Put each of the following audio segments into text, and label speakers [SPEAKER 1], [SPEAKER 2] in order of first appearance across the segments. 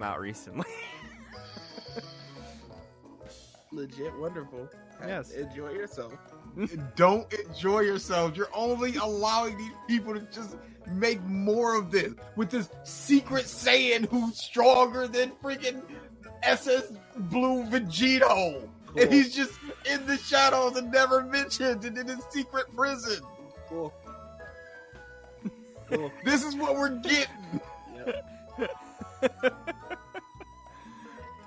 [SPEAKER 1] out recently.
[SPEAKER 2] Legit wonderful.
[SPEAKER 1] Yes.
[SPEAKER 2] Enjoy yourself.
[SPEAKER 3] Don't enjoy yourself. You're only allowing these people to just make more of this with this secret Saiyan who's stronger than freaking SS Blue Vegito.
[SPEAKER 2] Cool.
[SPEAKER 3] And he's just in the shadows and never mentioned and in his secret prison.
[SPEAKER 2] Cool. Cool.
[SPEAKER 3] This is what we're getting.
[SPEAKER 2] Yep.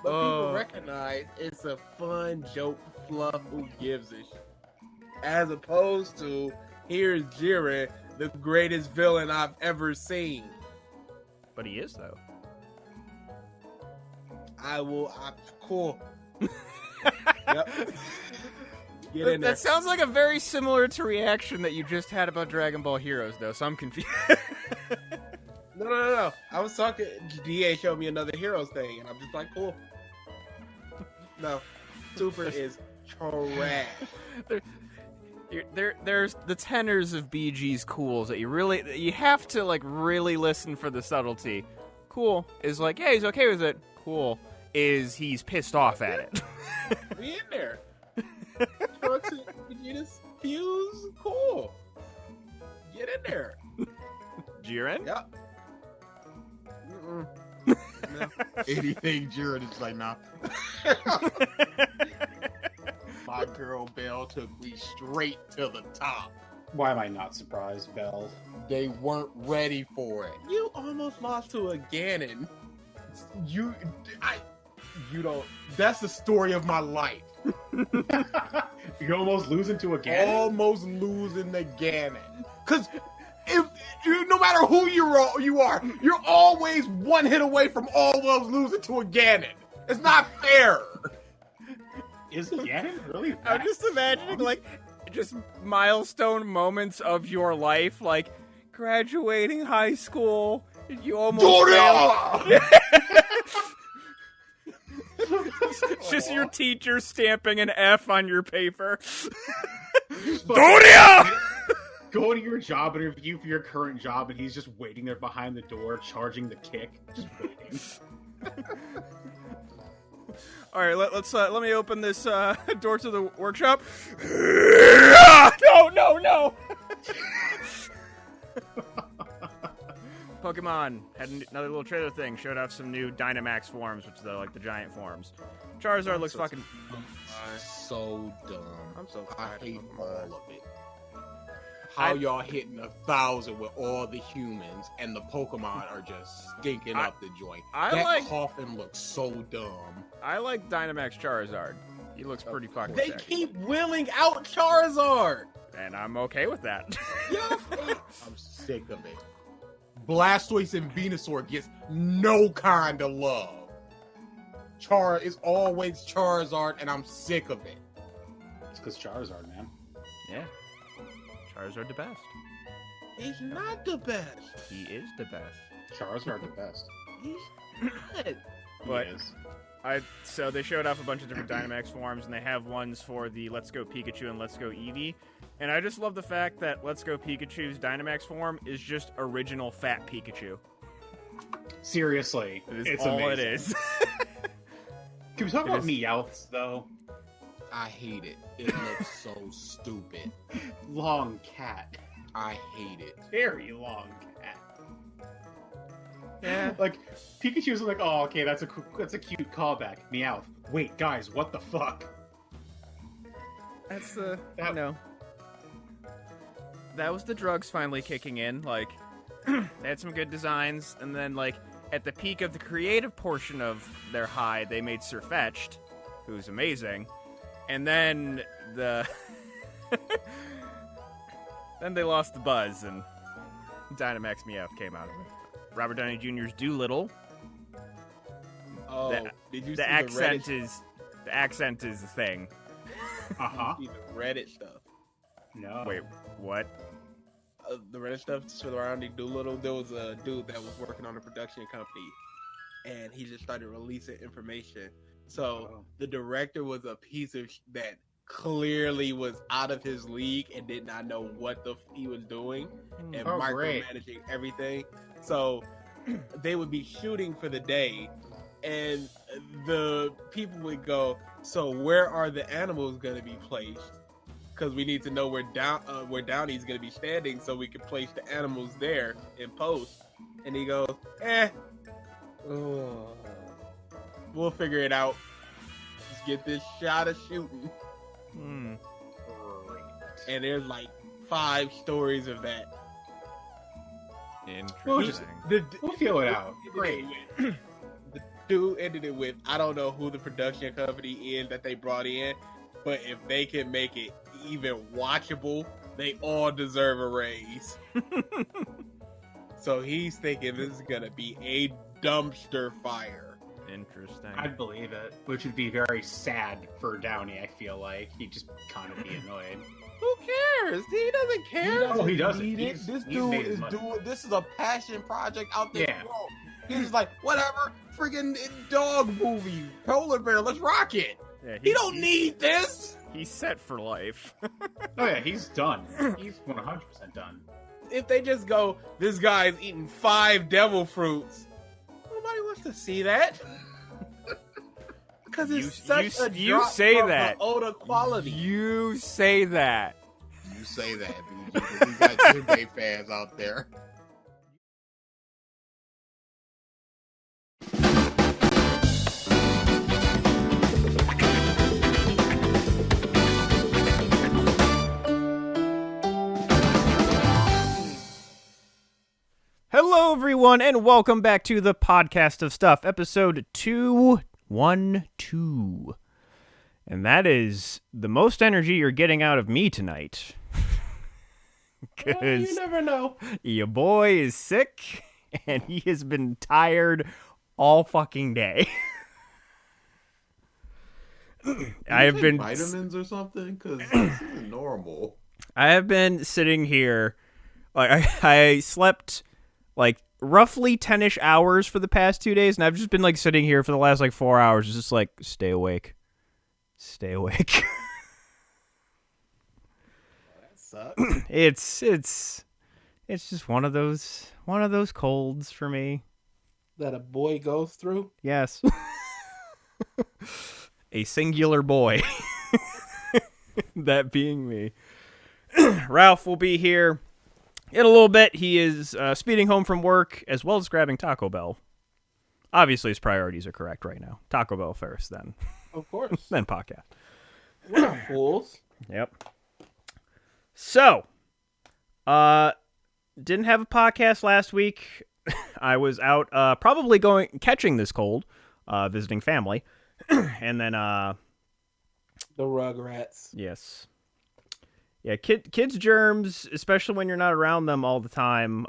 [SPEAKER 2] But people recognize it's a fun joke fluff. Who gives a shit? As opposed to, here's Jiren, the greatest villain I've ever seen.
[SPEAKER 1] But he is, though.
[SPEAKER 2] Cool. Yep. Get in there.
[SPEAKER 1] That sounds like a very similar to reaction that you just had about Dragon Ball Heroes, though, so I'm confused.
[SPEAKER 2] No. I was talking, DA showed me another Heroes thing, and I'm just like, cool. No. Super is trash.
[SPEAKER 1] There's the tenors of BG's cools that you have to like really listen for the subtlety. Cool is like, yeah, he's okay with it. Cool is he's pissed off at it.
[SPEAKER 2] We in there. Trunks and Vegeta's fuse. Cool. Get in there.
[SPEAKER 1] Jiren?
[SPEAKER 2] Yep.
[SPEAKER 3] No. Anything Jiren is like, nah. My girl Belle took me straight to the top.
[SPEAKER 4] Why am I not surprised, Belle?
[SPEAKER 2] They weren't ready for it. You almost lost to a Ganon.
[SPEAKER 3] You don't. That's the story of my life.
[SPEAKER 4] You're almost losing to a Ganon?
[SPEAKER 3] Almost losing the Ganon. Because if no matter who you are, you're always one hit away from almost losing to a Ganon. It's not fair.
[SPEAKER 4] Is Ganon really?
[SPEAKER 1] I'm just imagining like just milestone moments of your life, like graduating high school. You almost failed. It's just your teacher stamping an F on your paper. Doria!
[SPEAKER 4] Go to your job interview for your current job, and he's just waiting there behind the door, charging the kick, just waiting.
[SPEAKER 1] All right, let me open this door to the workshop. No! Pokemon had another little trailer thing. Showed off some new Dynamax forms, which are like the giant forms. Charizard looks fucking
[SPEAKER 2] so dumb.
[SPEAKER 1] I'm so
[SPEAKER 3] I
[SPEAKER 1] tired
[SPEAKER 3] hate
[SPEAKER 1] of
[SPEAKER 3] all
[SPEAKER 1] Pokemon.
[SPEAKER 3] of it. How y'all hitting 1,000 with all the humans and the Pokemon are just stinking up the joint. That coffin looks so dumb.
[SPEAKER 1] I like Dynamax Charizard. He looks pretty fucking
[SPEAKER 2] They
[SPEAKER 1] sick.
[SPEAKER 2] keep willing out Charizard.
[SPEAKER 1] And I'm okay with that.
[SPEAKER 3] I'm sick of it. Blastoise and Venusaur gets no kind of love. Char is always Charizard, and I'm sick of it.
[SPEAKER 4] It's because Charizard, man.
[SPEAKER 1] Yeah. Charizard the best.
[SPEAKER 2] He's not the best.
[SPEAKER 1] He is the best.
[SPEAKER 4] Charizard the best.
[SPEAKER 2] He's not.
[SPEAKER 1] But
[SPEAKER 4] He is.
[SPEAKER 1] so they showed off a bunch of different Dynamax forms, and they have ones for the Let's Go Pikachu and Let's Go Eevee. And I just love the fact that Let's Go Pikachu's Dynamax form is just original fat Pikachu.
[SPEAKER 4] Seriously,
[SPEAKER 1] It's
[SPEAKER 4] amazing.
[SPEAKER 1] all it is.
[SPEAKER 4] Can we talk about Meowths, though?
[SPEAKER 3] I hate it. It looks so stupid.
[SPEAKER 4] Long cat.
[SPEAKER 3] I hate it.
[SPEAKER 4] Very long cat.
[SPEAKER 1] Yeah.
[SPEAKER 4] Like, Pikachu's like, oh, okay, that's a cute callback. Meowth. Wait, guys, what the fuck?
[SPEAKER 1] That's that was the drugs finally kicking in. Like, they had some good designs, and then, like, at the peak of the creative portion of their high, they made Sirfetch'd, who's amazing. And then then they lost the buzz, and Dynamax Meowth came out of it. Robert Downey Jr.'s Doolittle.
[SPEAKER 2] Oh, did you see
[SPEAKER 1] The accent
[SPEAKER 2] the
[SPEAKER 1] is the thing.
[SPEAKER 4] Uh-huh.
[SPEAKER 2] See the Reddit stuff?
[SPEAKER 4] No.
[SPEAKER 1] Wait, what?
[SPEAKER 2] The Reddit stuff surrounding Doolittle. There was a dude that was working on a production company, and he just started releasing information. So the director was a piece of that clearly was out of his league and did not know what he was doing and micromanaging everything. So they would be shooting for the day, and the people would go, so where are the animals going to be placed? Because we need to know where Downey's going to be standing so we can place the animals there in post. And he goes, we'll figure it out. Just get this shot of shooting. And there's like 5 stories of that.
[SPEAKER 1] Interesting.
[SPEAKER 4] We'll feel it out. Great.
[SPEAKER 2] The dude ended it with, I don't know who the production company is that they brought in, but if they can make it even watchable, they all deserve a raise. So he's thinking this is gonna be a dumpster fire.
[SPEAKER 1] Interesting.
[SPEAKER 4] I'd believe it, which would be very sad for Downey. I feel like he'd just kind of be annoyed.
[SPEAKER 2] Who cares? He doesn't care.
[SPEAKER 4] He doesn't.
[SPEAKER 3] Need it. This dude is doing. This is a passion project out there.
[SPEAKER 4] Yeah.
[SPEAKER 3] He's just like, whatever. Freaking dog movie, polar bear. Let's rock it.
[SPEAKER 1] Yeah,
[SPEAKER 3] He don't need this.
[SPEAKER 1] He's set for life.
[SPEAKER 4] Oh yeah, he's done. He's 100% done.
[SPEAKER 2] If they just go, this guy's eating 5 devil fruits, nobody wants to see that. Because it's such a
[SPEAKER 1] you
[SPEAKER 2] drop
[SPEAKER 1] say
[SPEAKER 2] from
[SPEAKER 1] that.
[SPEAKER 2] the Oda quality.
[SPEAKER 1] You say that.
[SPEAKER 3] You say that, BG. We got Jinbei fans out there.
[SPEAKER 1] Hello, everyone, and welcome back to the Podcast of Stuff, episode 212. And that is the most energy you're getting out of me tonight.
[SPEAKER 2] Well, you
[SPEAKER 1] Because
[SPEAKER 2] never know.
[SPEAKER 1] your boy is sick, and he has been tired all fucking day. I have been
[SPEAKER 5] vitamins or something because this isn't normal.
[SPEAKER 1] I have been sitting here, like I slept like roughly 10-ish hours for the past 2 days, and I've just been like sitting here for the last like 4 hours, just like stay awake.
[SPEAKER 2] That sucks.
[SPEAKER 1] It's just one of those colds for me.
[SPEAKER 2] That a boy goes through.
[SPEAKER 1] Yes. A singular boy. That being me. Ralph will be here in a little bit. He is speeding home from work as well as grabbing Taco Bell. Obviously, his priorities are correct right now. Taco Bell first, then
[SPEAKER 2] Of course.
[SPEAKER 1] then podcast.
[SPEAKER 2] We're not fools.
[SPEAKER 1] Yep. So, didn't have a podcast last week. I was out probably catching this cold, visiting family. And then
[SPEAKER 2] The Rugrats.
[SPEAKER 1] yes. Yeah, kids' germs, especially when you're not around them all the time,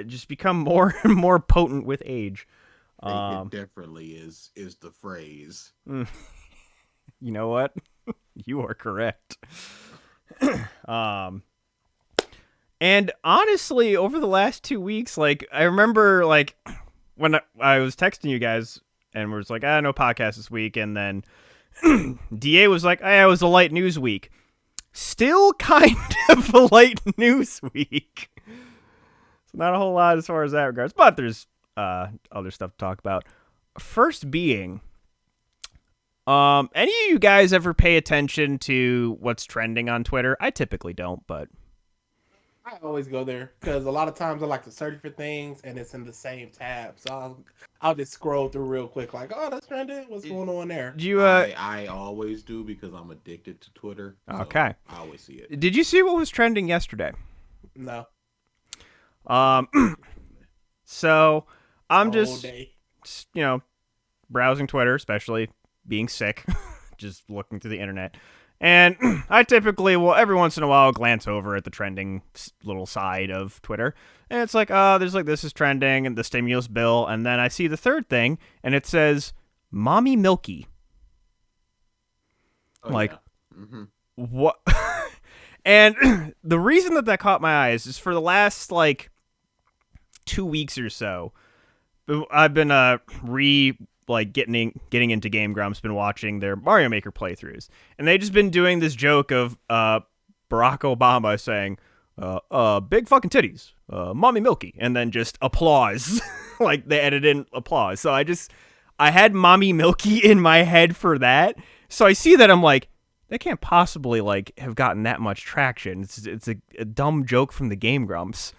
[SPEAKER 1] just become more and more potent with age.
[SPEAKER 5] Take it differently is the phrase.
[SPEAKER 1] You know what? You are correct. And honestly, over the last 2 weeks, like I remember, like when I was texting you guys and was like, no podcast this week, and then DA was like, it was a light news week. Still kind of a light news week. So not a whole lot as far as that regards, but there's other stuff to talk about. First being, any of you guys ever pay attention to what's trending on Twitter? I typically don't, but
[SPEAKER 2] I always go there because a lot of times I like to search for things and it's in the same tab. So I'll just scroll through real quick, like, oh, that's trending. What's going on there?
[SPEAKER 1] do you
[SPEAKER 5] I always do because I'm addicted to Twitter. So
[SPEAKER 1] Okay.
[SPEAKER 5] I always see it.
[SPEAKER 1] did you see what was trending yesterday?
[SPEAKER 2] No.
[SPEAKER 1] So I'm
[SPEAKER 2] All
[SPEAKER 1] just
[SPEAKER 2] day.
[SPEAKER 1] browsing Twitter, especially being sick, just looking through the internet. And I typically will every once in a while glance over at the trending little side of Twitter. And it's like, there's like this is trending and the stimulus bill. And then I see the third thing and it says, Mommy Milky.
[SPEAKER 5] Oh,
[SPEAKER 1] like,
[SPEAKER 5] yeah. Mm-hmm.
[SPEAKER 1] What? And the reason that caught my eyes is for the last like 2 weeks or so, I've been getting into Game Grumps, been watching their Mario Maker playthroughs, and they just been doing this joke of Barack Obama saying, "Big fucking titties, Mommy Milky," and then just applause, like they edit in applause. So I had Mommy Milky in my head for that. So I see that, I'm like, that can't possibly like have gotten that much traction. It's a dumb joke from the Game Grumps.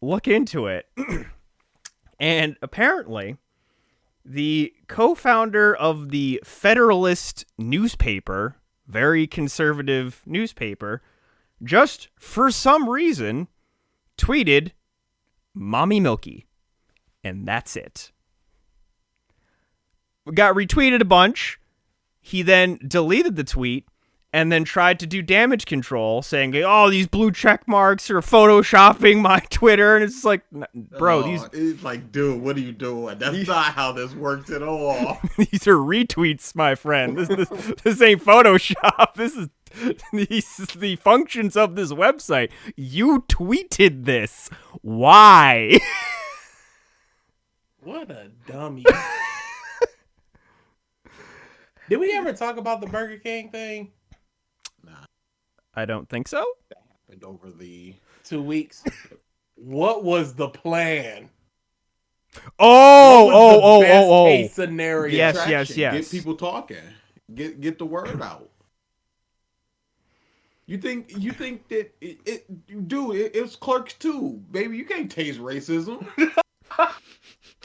[SPEAKER 1] Look into it. And apparently, the co-founder of the Federalist newspaper, very conservative newspaper, just for some reason tweeted Mommy Milky. And that's it. Got retweeted a bunch. He then deleted the tweet and then tried to do damage control, saying, oh, these blue check marks are photoshopping my Twitter. And it's like, bro,
[SPEAKER 5] it's like, dude, what are you doing? That's not how this works at all.
[SPEAKER 1] these are retweets, my friend. This ain't Photoshop. This is the functions of this website. You tweeted this. Why?
[SPEAKER 2] What a dummy. Did we ever talk about the Burger King thing?
[SPEAKER 5] Nah,
[SPEAKER 1] I don't think so.
[SPEAKER 5] that happened over the
[SPEAKER 2] 2 weeks. What was the plan?
[SPEAKER 1] Oh.
[SPEAKER 2] Best case scenario.
[SPEAKER 1] Yes,
[SPEAKER 5] traction.
[SPEAKER 1] yes.
[SPEAKER 5] Get people talking. Get the word out. You think that it's Clerks too, baby. You can't taste racism.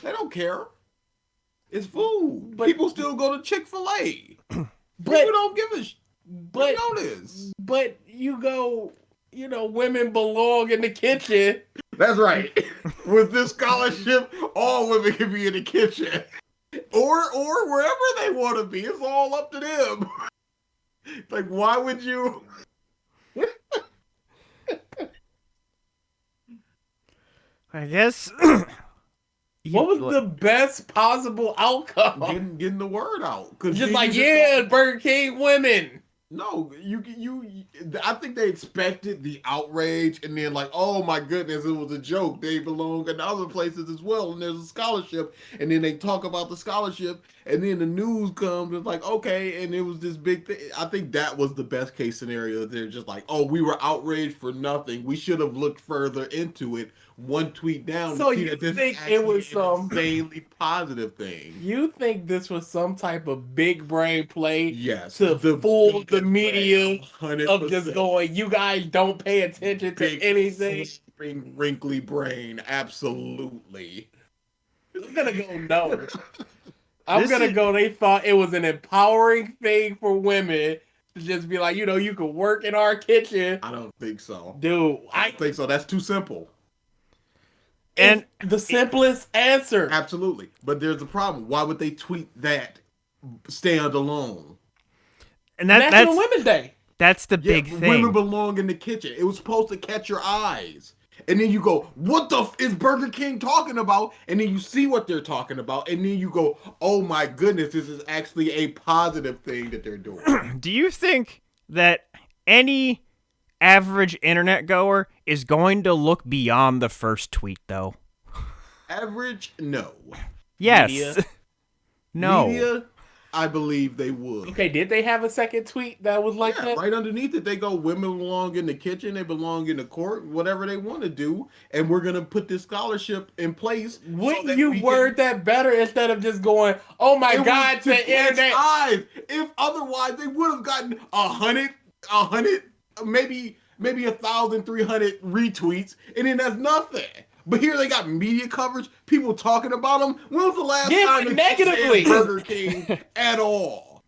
[SPEAKER 5] They don't care. It's food.
[SPEAKER 2] But-
[SPEAKER 5] People still go to Chick-fil-A. People don't give a
[SPEAKER 2] But
[SPEAKER 5] you know this.
[SPEAKER 2] But you go, women belong in the kitchen.
[SPEAKER 5] That's right. With this scholarship, all women can be in the kitchen. Or wherever they want to be. It's all up to them. Like, why would you?
[SPEAKER 1] I guess.
[SPEAKER 2] What was the best possible outcome?
[SPEAKER 5] Getting the word out.
[SPEAKER 2] Just like, yeah, Burger King women.
[SPEAKER 5] No, you. I think they expected the outrage, and then like, oh my goodness, it was a joke. They belong in other places as well, and there's a scholarship, and then they talk about the scholarship, and then the news comes, and it's like, okay, and it was this big thing. I think that was the best case scenario. They're just like, oh, we were outraged for nothing. We should have looked further into it. One tweet down.
[SPEAKER 2] So
[SPEAKER 5] to see
[SPEAKER 2] you
[SPEAKER 5] that this
[SPEAKER 2] think
[SPEAKER 5] is
[SPEAKER 2] it was
[SPEAKER 5] actually
[SPEAKER 2] some
[SPEAKER 5] an insanely positive thing?
[SPEAKER 2] You think this was some type of big brain play
[SPEAKER 5] Yes,
[SPEAKER 2] to fool the
[SPEAKER 5] biggest
[SPEAKER 2] media
[SPEAKER 5] way,
[SPEAKER 2] of just
[SPEAKER 5] 100%.
[SPEAKER 2] going, you guys don't pay attention to
[SPEAKER 5] Big,
[SPEAKER 2] anything?
[SPEAKER 5] wrinkly brain, absolutely.
[SPEAKER 2] I'm gonna go no. I'm
[SPEAKER 1] This
[SPEAKER 2] gonna
[SPEAKER 1] is-
[SPEAKER 2] go. They thought it was an empowering thing for women to just be like, you can work in our kitchen,
[SPEAKER 5] I don't think so.
[SPEAKER 2] dude.
[SPEAKER 5] I don't think so. That's too simple.
[SPEAKER 1] And
[SPEAKER 2] It's the simplest answer.
[SPEAKER 5] Absolutely. But there's a problem. Why would they tweet that stand alone?
[SPEAKER 1] and
[SPEAKER 2] National Women's Day.
[SPEAKER 1] that's the big
[SPEAKER 5] Yeah,
[SPEAKER 1] thing.
[SPEAKER 5] women belong in the kitchen. It was supposed to catch your eyes. And then you go, what the is Burger King talking about? And then you see what they're talking about. And then you go, oh my goodness, this is actually a positive thing that they're doing.
[SPEAKER 1] Do you think that any average internet goer is going to look beyond the first tweet, though?
[SPEAKER 5] Average? No.
[SPEAKER 1] Yes.
[SPEAKER 2] Media?
[SPEAKER 1] No.
[SPEAKER 5] Media? I believe they would.
[SPEAKER 2] Okay, did they have a second tweet that was like
[SPEAKER 5] Yeah,
[SPEAKER 2] that?
[SPEAKER 5] right underneath it, they go, women belong in the kitchen, they belong in the court, whatever they want to do, and we're going to put this scholarship in place.
[SPEAKER 2] Wouldn't
[SPEAKER 5] that
[SPEAKER 2] you
[SPEAKER 5] we
[SPEAKER 2] word that better instead of just going, oh my
[SPEAKER 5] It was
[SPEAKER 2] God,
[SPEAKER 5] to
[SPEAKER 2] the
[SPEAKER 5] catch
[SPEAKER 2] internet.
[SPEAKER 5] eyes. If otherwise, they would have gotten 100, maybe 1,300 retweets, and then that's nothing. But here they got media coverage, people talking about them. When was the last
[SPEAKER 2] Yeah,
[SPEAKER 5] time
[SPEAKER 2] but
[SPEAKER 5] they said
[SPEAKER 2] negatively.
[SPEAKER 5] Burger King at all?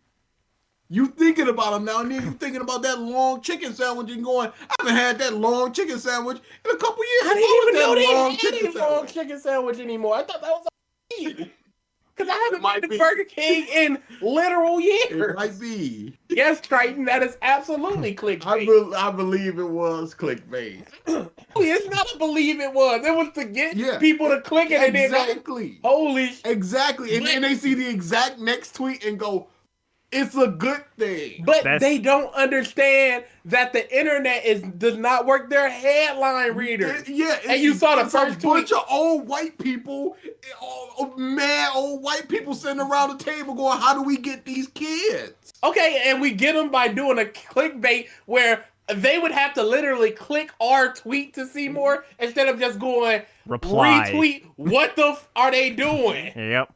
[SPEAKER 5] You thinking about them now, and then you thinking about that long chicken sandwich and going, I haven't had that long chicken sandwich in a couple years.
[SPEAKER 2] I didn't even know they
[SPEAKER 5] long
[SPEAKER 2] had
[SPEAKER 5] chicken
[SPEAKER 2] any long
[SPEAKER 5] sandwich.
[SPEAKER 2] chicken sandwich anymore. I thought that was a because I haven't
[SPEAKER 5] Might
[SPEAKER 2] been
[SPEAKER 5] be.
[SPEAKER 2] to Burger King in literal
[SPEAKER 5] It
[SPEAKER 2] years.
[SPEAKER 5] might be.
[SPEAKER 2] Yes, Triton, that is absolutely
[SPEAKER 5] I,
[SPEAKER 2] clickbait.
[SPEAKER 5] I believe it was clickbait.
[SPEAKER 2] It's not a believe it was. It was to get
[SPEAKER 5] Yeah.
[SPEAKER 2] people to click it and then go,
[SPEAKER 5] Exactly.
[SPEAKER 2] holy sh-.
[SPEAKER 5] Exactly. And then they see the exact next tweet and go, it's a good thing.
[SPEAKER 2] But
[SPEAKER 1] That's-
[SPEAKER 2] they don't understand that the internet does not work. They're headline readers. And you saw the
[SPEAKER 5] it's
[SPEAKER 2] first
[SPEAKER 5] a bunch
[SPEAKER 2] tweet.
[SPEAKER 5] of old white people, mad old white people sitting around the table going, how do we get these kids?
[SPEAKER 2] Okay, and we get them by doing a clickbait where they would have to literally click our tweet to see more instead of just going
[SPEAKER 1] Reply.
[SPEAKER 2] retweet. What the are they doing?
[SPEAKER 1] Yep.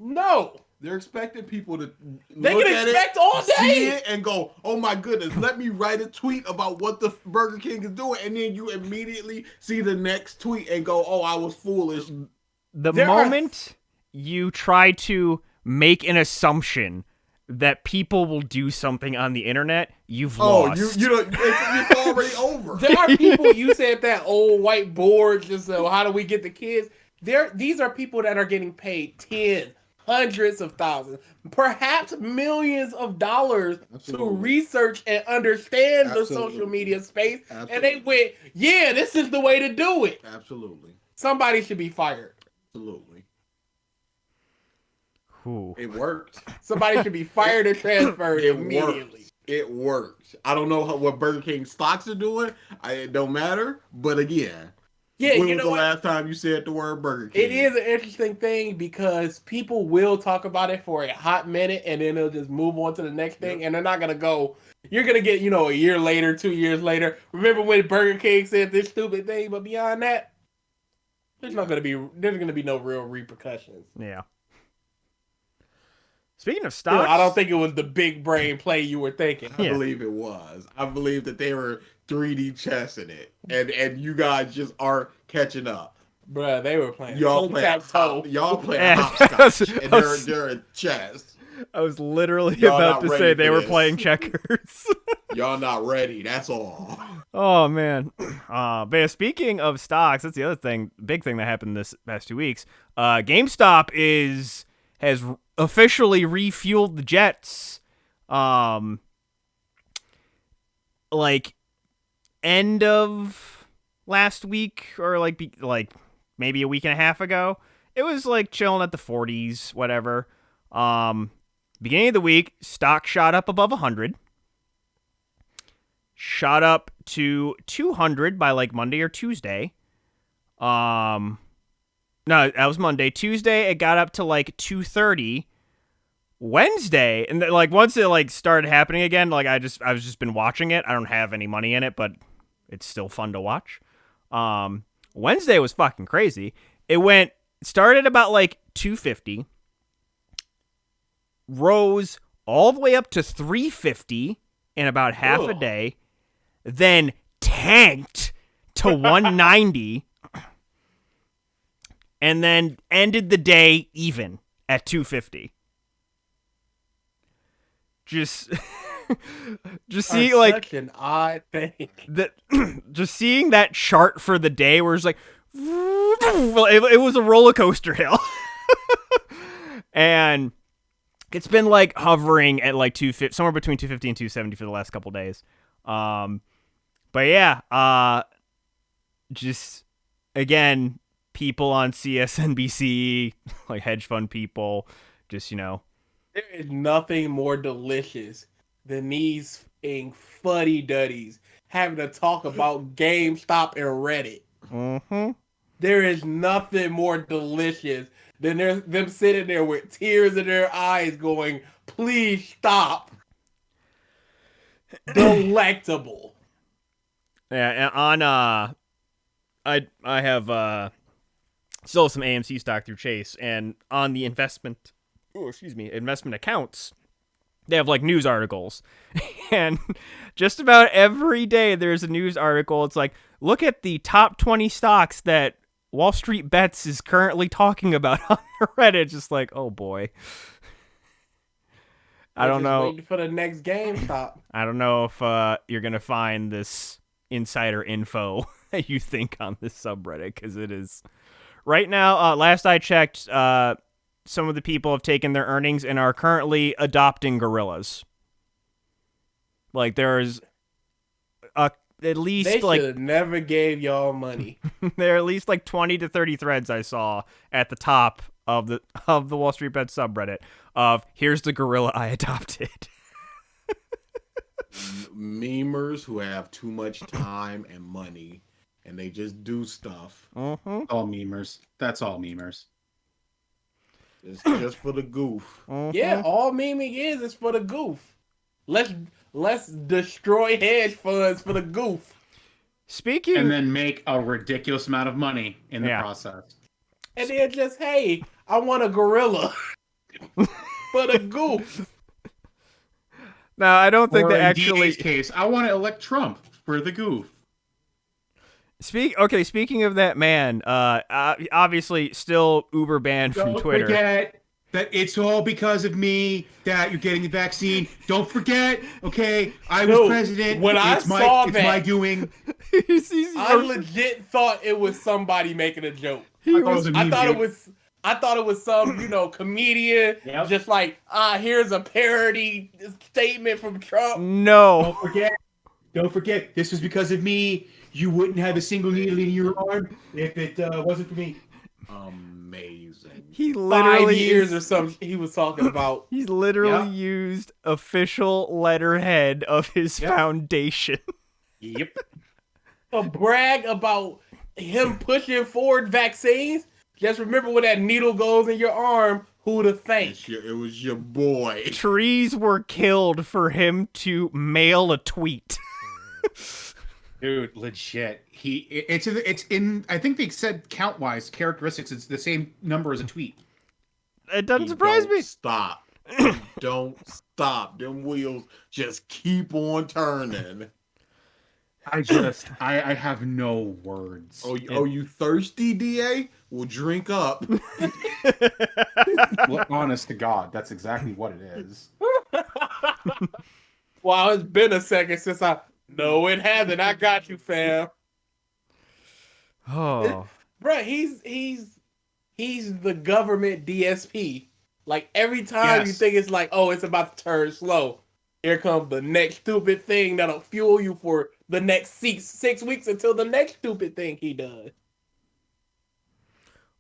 [SPEAKER 2] No.
[SPEAKER 5] They're expecting people to
[SPEAKER 2] They
[SPEAKER 5] look
[SPEAKER 2] can
[SPEAKER 5] at
[SPEAKER 2] expect
[SPEAKER 5] it,
[SPEAKER 2] all
[SPEAKER 5] see
[SPEAKER 2] day.
[SPEAKER 5] it, and go, "Oh my goodness, let me write a tweet about what the Burger King is doing," and then you immediately see the next tweet and go, "Oh, I was foolish."
[SPEAKER 1] The
[SPEAKER 2] There
[SPEAKER 1] moment you try to make an assumption that people will do something on the internet, you've lost.
[SPEAKER 5] It's already over.
[SPEAKER 2] There are people, you said that old white board, just how do we get the kids? These are people that are getting paid hundreds of thousands, perhaps millions of dollars to research and understand the social media space.
[SPEAKER 5] Absolutely.
[SPEAKER 2] And they went, yeah, this is the way to do it.
[SPEAKER 5] Absolutely.
[SPEAKER 2] Somebody should be fired.
[SPEAKER 5] Absolutely.
[SPEAKER 1] Ooh.
[SPEAKER 5] It worked.
[SPEAKER 2] Somebody should be fired or transferred immediately.
[SPEAKER 5] It worked. I don't know what Burger King stocks are doing. It don't matter. But again,
[SPEAKER 2] Yeah,
[SPEAKER 5] when
[SPEAKER 2] you
[SPEAKER 5] was
[SPEAKER 2] know
[SPEAKER 5] the
[SPEAKER 2] what?
[SPEAKER 5] last time you said the word Burger King?
[SPEAKER 2] It is an interesting thing because people will talk about it for a hot minute and then they'll just move on to the next thing, and they're not gonna go. You're gonna get, a year later, 2 years later. Remember when Burger King said this stupid thing? But beyond that, there's gonna be no real repercussions.
[SPEAKER 1] Yeah. Speaking of stocks,
[SPEAKER 2] I don't think it was the big brain play you were thinking.
[SPEAKER 5] I believe it was. I believe that they were 3D chessing it, and you guys just aren't catching up.
[SPEAKER 2] Bruh, they were playing
[SPEAKER 5] Y'all playing hopscotch, and they're in chess.
[SPEAKER 1] I was literally
[SPEAKER 5] Y'all
[SPEAKER 1] about
[SPEAKER 5] not
[SPEAKER 1] to
[SPEAKER 5] ready
[SPEAKER 1] say
[SPEAKER 5] for
[SPEAKER 1] they were
[SPEAKER 5] this.
[SPEAKER 1] playing checkers.
[SPEAKER 5] Y'all not ready. That's all.
[SPEAKER 1] Oh man. But yeah, speaking of stocks, that's the other big thing that happened this past 2 weeks. GameStop has officially refueled the jets. Like end of last week, or like maybe a week and a half ago. It was like chilling at the 40s, whatever. Beginning of the week, stock shot up above 100. Shot up to 200 by like Monday or Tuesday. No, that was Monday. Tuesday, it got up to like 230. Wednesday, and like once it like started happening again, like I've just been watching it. I don't have any money in it, but it's still fun to watch. Wednesday was fucking crazy. It started about like 250, rose all the way up to 350 in about half a day, then tanked to 190, and then ended the day even at 250. Just seeing like
[SPEAKER 2] such an odd thing.
[SPEAKER 1] Just seeing that chart for the day where it's like, it was a roller coaster hill, and it's been like hovering at like 250, somewhere between 250 and 270 for the last couple days. But yeah, just again, people on CSNBC, like hedge fund people, just
[SPEAKER 2] There is nothing more delicious than these fuddy-duddies having to talk about GameStop and Reddit.
[SPEAKER 1] Mm-hmm.
[SPEAKER 2] There is nothing more delicious than them sitting there with tears in their eyes going, please stop. Delectable.
[SPEAKER 1] Yeah, and on I have still some AMC stock through Chase, and on the investment accounts, they have like news articles, and just about every day there's a news article. It's like, look at the top 20 stocks that Wall Street Bets is currently talking about on Reddit. Just like, oh boy. I don't know.
[SPEAKER 2] Waiting for the next GameStop.
[SPEAKER 1] I don't know if you're gonna find this insider info that you think on this subreddit, because it is right now. Last I checked, some of the people have taken their earnings and are currently adopting gorillas. Like there's at least
[SPEAKER 2] they
[SPEAKER 1] like
[SPEAKER 2] should have never gave y'all money.
[SPEAKER 1] there are at least like 20 to 30 threads I saw at the top of the Wall Street Bet subreddit of here's the gorilla I adopted.
[SPEAKER 5] Memers who have too much time and money, and they just do stuff.
[SPEAKER 1] Mm-hmm.
[SPEAKER 4] All memers. That's all memers.
[SPEAKER 5] It's just for the goof.
[SPEAKER 1] Mm-hmm.
[SPEAKER 2] Yeah, all memeing is for the goof. Let's destroy hedge funds for the goof.
[SPEAKER 1] Speaking,
[SPEAKER 4] And then make a ridiculous amount of money in the
[SPEAKER 1] Yeah.
[SPEAKER 4] process.
[SPEAKER 2] And then just, hey, I want a gorilla. for the goof.
[SPEAKER 1] Now, I don't think
[SPEAKER 4] Or
[SPEAKER 1] that
[SPEAKER 4] in
[SPEAKER 1] actually.
[SPEAKER 4] DA's case, I want to elect Trump for the goof.
[SPEAKER 1] Speaking of that man, obviously still uber banned from
[SPEAKER 4] Don't
[SPEAKER 1] Twitter.
[SPEAKER 4] forget that it's all because of me that you're getting the vaccine. Don't forget, okay? I was
[SPEAKER 2] Dude,
[SPEAKER 4] president.
[SPEAKER 2] when I
[SPEAKER 4] it's
[SPEAKER 2] saw
[SPEAKER 4] my
[SPEAKER 2] that-
[SPEAKER 4] doing.
[SPEAKER 2] I legit thought it was somebody making a joke.
[SPEAKER 1] He
[SPEAKER 4] I thought it
[SPEAKER 1] was
[SPEAKER 4] was a
[SPEAKER 2] I
[SPEAKER 4] meme,
[SPEAKER 2] thought it
[SPEAKER 4] dude.
[SPEAKER 2] was. I thought it was some, comedian,
[SPEAKER 4] Yep.
[SPEAKER 2] just like, here's a parody statement from Trump.
[SPEAKER 1] no.
[SPEAKER 4] Don't forget, this was because of me. You wouldn't have a single needle in your arm if it wasn't for me.
[SPEAKER 5] Amazing.
[SPEAKER 1] He
[SPEAKER 2] 5
[SPEAKER 1] literally
[SPEAKER 2] years or something he was talking about.
[SPEAKER 1] He's literally
[SPEAKER 4] Yeah.
[SPEAKER 1] used official letterhead of his
[SPEAKER 4] Yep.
[SPEAKER 1] foundation.
[SPEAKER 4] Yep.
[SPEAKER 2] To brag about him pushing forward vaccines. Just remember when that needle goes in your arm, who to thank.
[SPEAKER 5] It was your boy.
[SPEAKER 1] Trees were killed for him to mail a tweet.
[SPEAKER 4] Dude, legit. It's in. I think they said count wise characteristics. It's the same number as a tweet.
[SPEAKER 1] It doesn't
[SPEAKER 5] You
[SPEAKER 1] surprise
[SPEAKER 5] don't
[SPEAKER 1] me.
[SPEAKER 5] Stop. You don't stop. Them wheels just keep on turning.
[SPEAKER 4] I have no words.
[SPEAKER 5] Oh, you thirsty, DA? Well, drink up.
[SPEAKER 4] Well, honest to God, that's exactly what it is.
[SPEAKER 2] Wow, it's been a second since I. No, it hasn't. I got you, fam.
[SPEAKER 1] Oh.
[SPEAKER 2] Bruh, he's the government DSP. Like every time you
[SPEAKER 4] Yes.
[SPEAKER 2] think it's like, oh, it's about to turn slow, here comes the next stupid thing that'll fuel you for the next six weeks until the next stupid thing he does.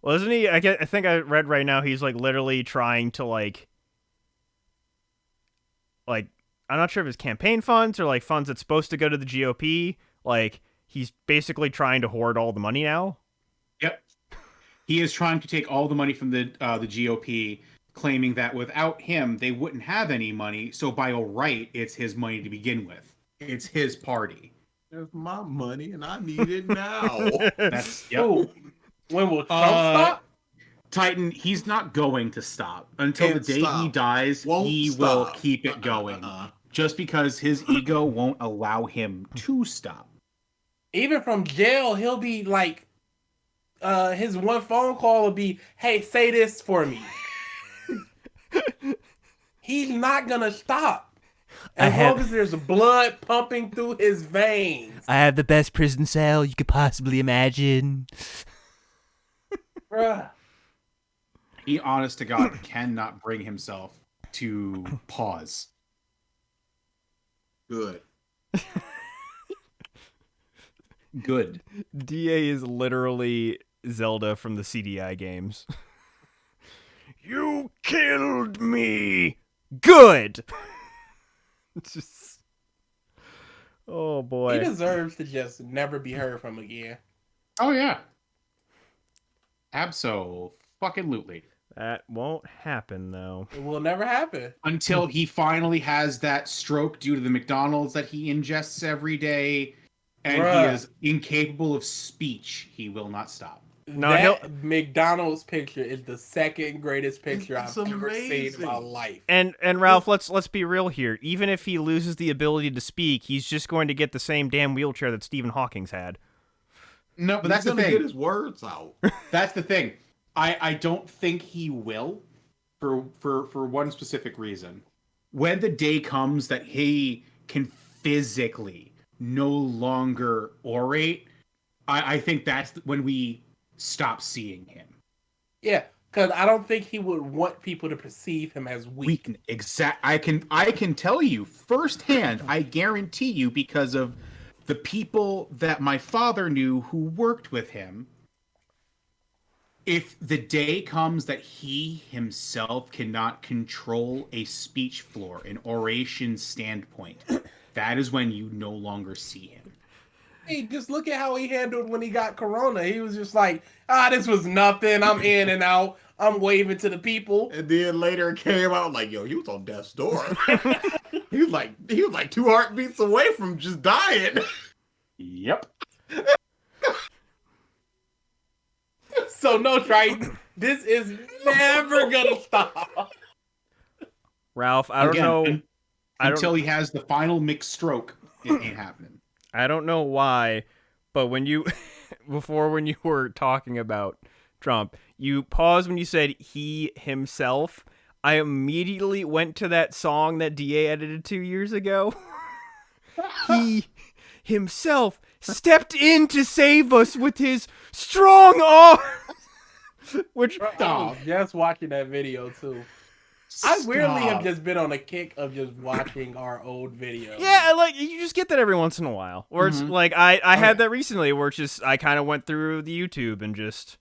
[SPEAKER 1] Well, isn't he? I think I read right now he's like literally trying to like I'm not sure if it's campaign funds or like funds that's supposed to go to the GOP. Like he's basically trying to hoard all the money now.
[SPEAKER 4] Yep. He is trying to take all the money from the GOP, claiming that without him, they wouldn't have any money. So by all right, it's his money to begin with. It's his party.
[SPEAKER 5] It's my money, and I need it now.
[SPEAKER 4] That's yep.
[SPEAKER 2] Ooh, when will Trump stop?
[SPEAKER 4] Titan, he's not going to stop until
[SPEAKER 5] Can't
[SPEAKER 4] the day he
[SPEAKER 5] stop.
[SPEAKER 4] dies.
[SPEAKER 5] Won't
[SPEAKER 4] he will
[SPEAKER 5] stop.
[SPEAKER 4] keep it going, just because his ego won't allow him to stop.
[SPEAKER 2] Even from jail, he'll be like, his one phone call will be, "Hey, say this for me." He's not gonna stop. As long as there's blood pumping through his veins.
[SPEAKER 1] I have the best prison cell you could possibly imagine.
[SPEAKER 2] Bruh.
[SPEAKER 4] He, honest to God, cannot bring himself to pause.
[SPEAKER 5] Good.
[SPEAKER 4] Good.
[SPEAKER 1] DA is literally Zelda from the CDI games. You killed me. Good. It's just... Oh boy.
[SPEAKER 2] He deserves to just never be heard from again.
[SPEAKER 4] Oh yeah. Absolutely.
[SPEAKER 1] That won't happen though.
[SPEAKER 2] It will never happen.
[SPEAKER 4] Until he finally has that stroke due to the McDonald's that he ingests every day, and
[SPEAKER 2] Bruh.
[SPEAKER 4] he is incapable of speech, he will not stop.
[SPEAKER 1] No,
[SPEAKER 2] That McDonald's picture is the second greatest picture
[SPEAKER 5] It's
[SPEAKER 2] I've ever seen in
[SPEAKER 5] amazing.
[SPEAKER 2] my life.
[SPEAKER 1] And Ralph, let's be real here. Even if he loses the ability to speak, he's just going to get the same damn wheelchair that Stephen Hawking's had.
[SPEAKER 4] No, but that's
[SPEAKER 5] He's
[SPEAKER 4] the
[SPEAKER 5] gonna
[SPEAKER 4] thing.
[SPEAKER 5] get his words out.
[SPEAKER 4] That's the thing. I don't think he will, for one specific reason. When the day comes that he can physically no longer orate, I think that's when we stop seeing him.
[SPEAKER 2] Yeah, because I don't think he would want people to perceive him as weak.
[SPEAKER 4] I can tell you firsthand, I guarantee you, because of the people that my father knew who worked with him, if the day comes that he himself cannot control a speech floor, an oration standpoint, that is when you no longer see him.
[SPEAKER 2] Hey, just look at how he handled when he got corona. He was just like, this was nothing. I'm in and out. I'm waving to the people.
[SPEAKER 5] And then later it came out like, yo, he was on death's door. he was like 2 heartbeats away from just dying.
[SPEAKER 4] Yep.
[SPEAKER 2] So no, Triton, this is never gonna stop.
[SPEAKER 1] Ralph, I don't know.
[SPEAKER 4] Until he has the final mixed stroke, it ain't happening.
[SPEAKER 1] I don't know why, but when you when you were talking about Trump, you paused when you said he himself. I immediately went to that song that DA edited 2 years ago. He himself stepped in to save us with his strong arm. Which
[SPEAKER 2] I was just watching that video too. I weirdly have just been on a kick of just watching our old videos.
[SPEAKER 1] yeah, like you just get that every once in a while. Or it's like I had that recently, where it's just I kind of went through the YouTube and just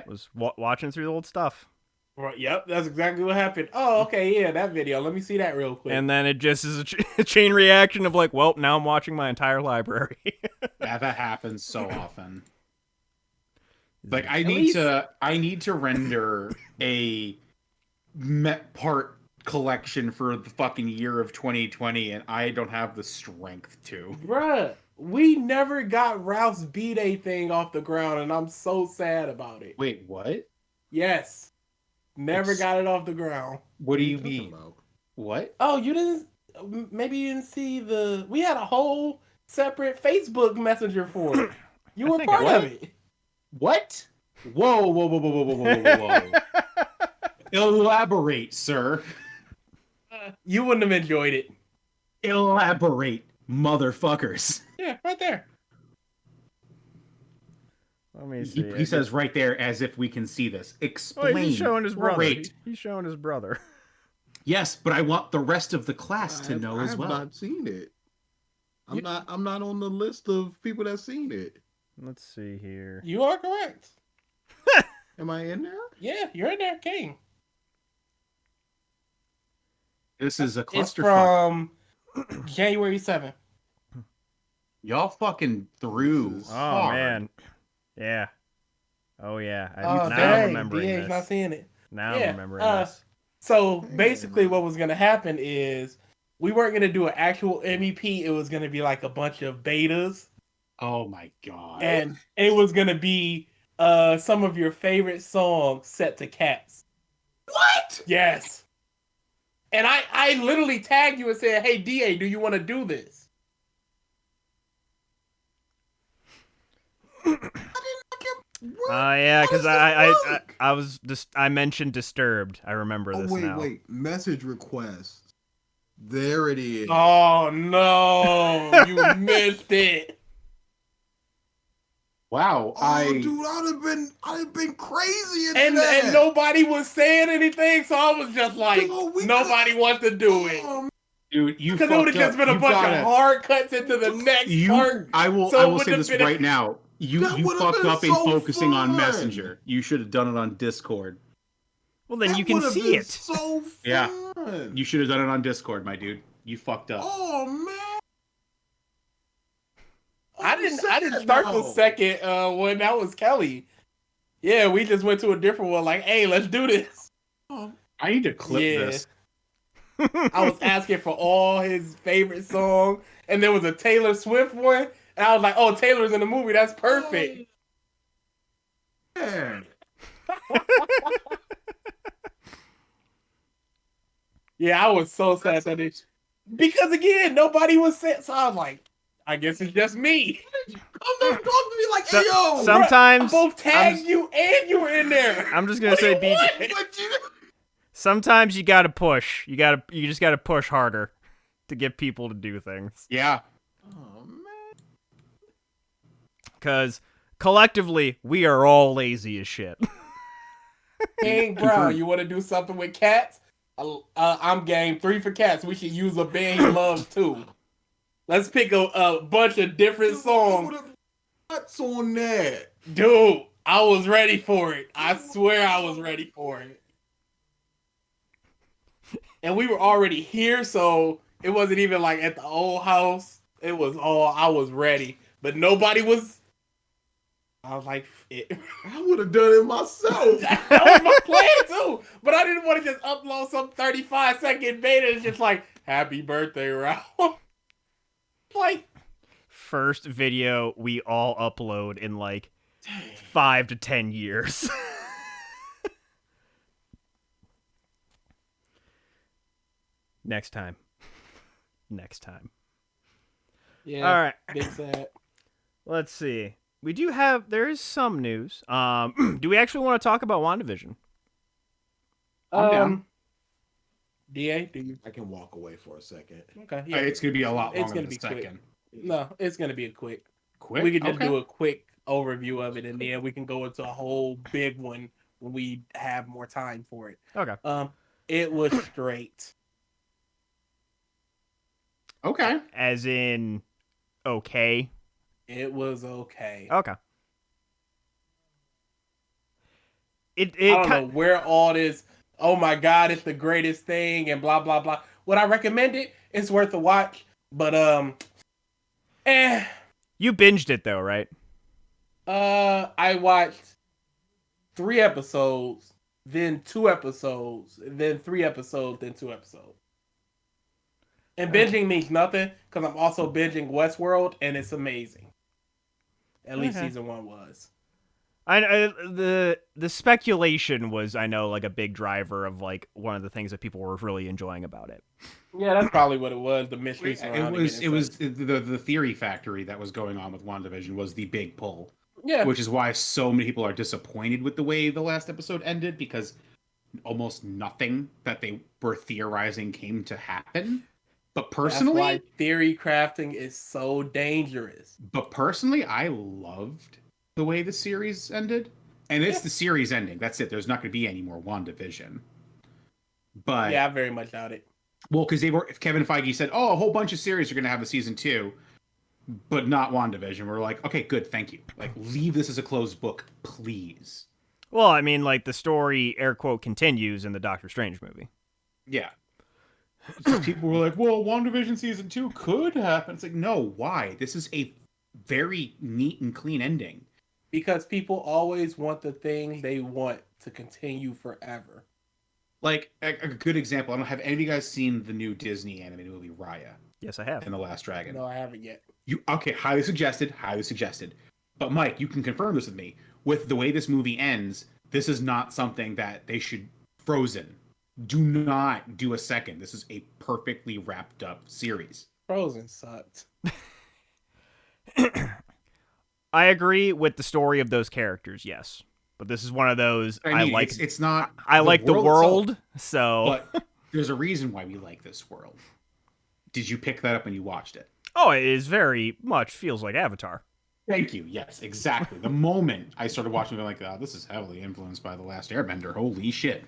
[SPEAKER 1] was watching through the old stuff.
[SPEAKER 2] Right, yep, that's exactly what happened. Oh, okay, yeah, that video. Let me see that real quick.
[SPEAKER 1] And then it just is a chain reaction of like, well, now I'm watching my entire library.
[SPEAKER 4] Yeah, that happens so often. Like I need to render a Met part collection for the fucking year of 2020, and I don't have the strength to.
[SPEAKER 2] Bruh, we never got Ralph's B-Day thing off the ground, and I'm so sad about it.
[SPEAKER 4] Wait, what?
[SPEAKER 2] Yes. Never got it off the ground.
[SPEAKER 4] What do you mean? What?
[SPEAKER 2] Oh, you didn't... Maybe you didn't see the... We had a whole separate Facebook Messenger for it. You were part of it.
[SPEAKER 4] What? Whoa, whoa, whoa, whoa, whoa, whoa, whoa, whoa. Elaborate, sir.
[SPEAKER 2] You wouldn't have enjoyed it.
[SPEAKER 4] Elaborate, motherfuckers.
[SPEAKER 2] Yeah, right there.
[SPEAKER 1] Let me see.
[SPEAKER 4] He says right there, as if we can see this. Explain.
[SPEAKER 1] Oh, he's showing his brother.
[SPEAKER 4] Great.
[SPEAKER 1] He's showing his brother.
[SPEAKER 4] Yes, but I want the rest of the class to know as well.
[SPEAKER 5] I have not seen it. I'm not on the list of people that's seen it.
[SPEAKER 1] Let's see here.
[SPEAKER 2] You are correct.
[SPEAKER 5] Am I in there?
[SPEAKER 2] Yeah, you're in there, King.
[SPEAKER 4] This is a clusterfuck.
[SPEAKER 2] It's from January 7th.
[SPEAKER 4] Y'all fucking threw.
[SPEAKER 1] Oh,
[SPEAKER 4] hard.
[SPEAKER 1] man. Yeah. Oh, yeah.
[SPEAKER 2] Oh,
[SPEAKER 1] now
[SPEAKER 2] dang.
[SPEAKER 1] I'm remembering
[SPEAKER 2] DA's
[SPEAKER 1] this.
[SPEAKER 2] not seeing it.
[SPEAKER 1] Now I'm remembering this.
[SPEAKER 2] So basically what was going to happen is we weren't going to do an actual MEP. It was going to be like a bunch of betas.
[SPEAKER 4] Oh my god.
[SPEAKER 2] And it was going to be some of your favorite songs set to cats.
[SPEAKER 5] What?
[SPEAKER 2] Yes. And I literally tagged you and said, hey, DA, do you want to do this?
[SPEAKER 1] Yeah, because I mentioned Disturbed. I remember this now.
[SPEAKER 5] Wait. Message request. There it is.
[SPEAKER 2] Oh, no. You missed it.
[SPEAKER 4] Wow.
[SPEAKER 5] Dude, I'd have been crazy into that.
[SPEAKER 2] And nobody was saying anything, so I was just like, nobody wants to do it.
[SPEAKER 4] Dude, you
[SPEAKER 2] because it would have just been a bunch of hard cuts into the next part.
[SPEAKER 4] I will say this right now. You fucked up in focusing on Messenger. You should have done it on Discord.
[SPEAKER 1] Well, then you can see it.
[SPEAKER 5] So fun.
[SPEAKER 4] Yeah. You should have done it on Discord, my dude. You fucked up.
[SPEAKER 5] Oh man.
[SPEAKER 2] I didn't start the second when that was Kelly. Yeah, we just went to a different one. Like, hey, let's do this.
[SPEAKER 4] I need to clip this.
[SPEAKER 2] I was asking for all his favorite songs, and there was a Taylor Swift one, and I was like, "Oh, Taylor's in the movie. That's perfect."
[SPEAKER 5] Yeah.
[SPEAKER 2] Yeah, I was so sad that it because again nobody was saying. So I was like, I guess it's just me.
[SPEAKER 5] Come there, talk to me like, hey, yo.
[SPEAKER 1] Sometimes
[SPEAKER 2] I both tagged you and you were in there.
[SPEAKER 1] I'm just gonna say, BJ. Sometimes you gotta push. You just gotta push harder to get people to do things.
[SPEAKER 4] Yeah.
[SPEAKER 5] Oh man.
[SPEAKER 1] Because collectively, we are all lazy as shit.
[SPEAKER 2] King Brown, you want to do something with cats? I'm game 3 for cats. We should use a band he loves too. Let's pick a bunch of different songs.
[SPEAKER 5] What's on that?
[SPEAKER 2] Dude, I was ready for it. I swear I was ready for it. And we were already here, so it wasn't even like at the old house. It was all, I was ready. But nobody was. I was like,
[SPEAKER 5] I would have done it myself.
[SPEAKER 2] That was my plan too. But I didn't want to just upload some 35-second beta. It's just like, happy birthday, Ralph. Like,
[SPEAKER 1] first video we all upload in like 5 to 10 years. Next time. Next time.
[SPEAKER 2] Yeah.
[SPEAKER 1] All right.
[SPEAKER 2] Big sad.
[SPEAKER 1] Let's see. There is some news. Do we actually want to talk about WandaVision?
[SPEAKER 4] I'm down.
[SPEAKER 2] DA, do you?
[SPEAKER 5] I can walk away for a second.
[SPEAKER 2] Okay.
[SPEAKER 4] It's gonna be a lot
[SPEAKER 2] It's
[SPEAKER 4] longer
[SPEAKER 2] gonna
[SPEAKER 4] than
[SPEAKER 2] be
[SPEAKER 4] a second.
[SPEAKER 2] No, it's gonna be a quick.
[SPEAKER 4] Quick.
[SPEAKER 2] We could just
[SPEAKER 4] Okay.
[SPEAKER 2] do a quick overview of it, and then we can go into a whole big one when we have more time for it.
[SPEAKER 1] Okay.
[SPEAKER 2] It was straight.
[SPEAKER 4] Okay.
[SPEAKER 1] As in, okay.
[SPEAKER 2] It was okay.
[SPEAKER 1] Okay.
[SPEAKER 2] I don't know where all this, oh my god, it's the greatest thing and blah blah blah. Would I recommend it? It's worth a watch, but
[SPEAKER 1] You binged it though, right?
[SPEAKER 2] I watched 3 episodes, then 2 episodes, then 3 episodes, then 2 episodes. And binging means nothing because I'm also binging Westworld, and it's amazing. At least season 1 was.
[SPEAKER 1] The speculation was, I know, like a big driver of like one of the things that people were really enjoying about it.
[SPEAKER 2] Yeah, that's probably what it was. The mystery surrounding it.
[SPEAKER 4] It was the theory factory that was going on with WandaVision was the big pull.
[SPEAKER 2] Yeah.
[SPEAKER 4] Which is why so many people are disappointed with the way the last episode ended, because almost nothing that they were theorizing came to happen. But personally,
[SPEAKER 2] that's why theory crafting is so dangerous.
[SPEAKER 4] But personally, I loved the way the series ended. And it's the series ending. That's it. There's not going to be any more WandaVision. But
[SPEAKER 2] yeah, I very much doubt it.
[SPEAKER 4] Well, because Kevin Feige said, "Oh, a whole bunch of series are going to have a season 2, but not WandaVision." We're like, "Okay, good, thank you. Like, leave this as a closed book, please."
[SPEAKER 1] Well, I mean, like the story, air quote, continues in the Doctor Strange movie.
[SPEAKER 4] Yeah. So people were like, "Well, WandaVision season 2 could happen." It's like, no, why? This is a very neat and clean ending.
[SPEAKER 2] Because people always want the thing they want to continue forever.
[SPEAKER 4] Like, a good example, I don't have any of you guys seen the new Disney animated movie, Raya?
[SPEAKER 1] Yes, I have.
[SPEAKER 4] And the Last Dragon.
[SPEAKER 2] No, I haven't yet.
[SPEAKER 4] Okay, highly suggested. But Mike, you can confirm this with me. With the way this movie ends, this is not something that they should Frozen. Do not do a second. This is a perfectly wrapped up series.
[SPEAKER 2] Frozen sucked.
[SPEAKER 1] I agree with the story of those characters, yes. But this is one of those I like.
[SPEAKER 4] It's not.
[SPEAKER 1] I like the world,
[SPEAKER 4] itself,
[SPEAKER 1] so.
[SPEAKER 4] But there's a reason why we like this world. Did you pick that up when you watched it?
[SPEAKER 1] Oh, it is very much feels like Avatar.
[SPEAKER 4] Thank you. Yes, exactly. The moment I started watching, I'm like, oh, this is heavily influenced by The Last Airbender. Holy shit.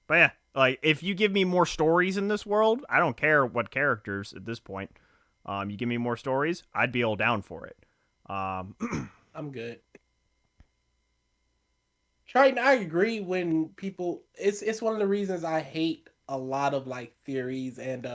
[SPEAKER 1] But yeah, like if you give me more stories in this world, I don't care what characters at this point. You give me more stories, I'd be all down for it.
[SPEAKER 2] I'm good. Triton, I agree when people it's one of the reasons I hate a lot of like theories and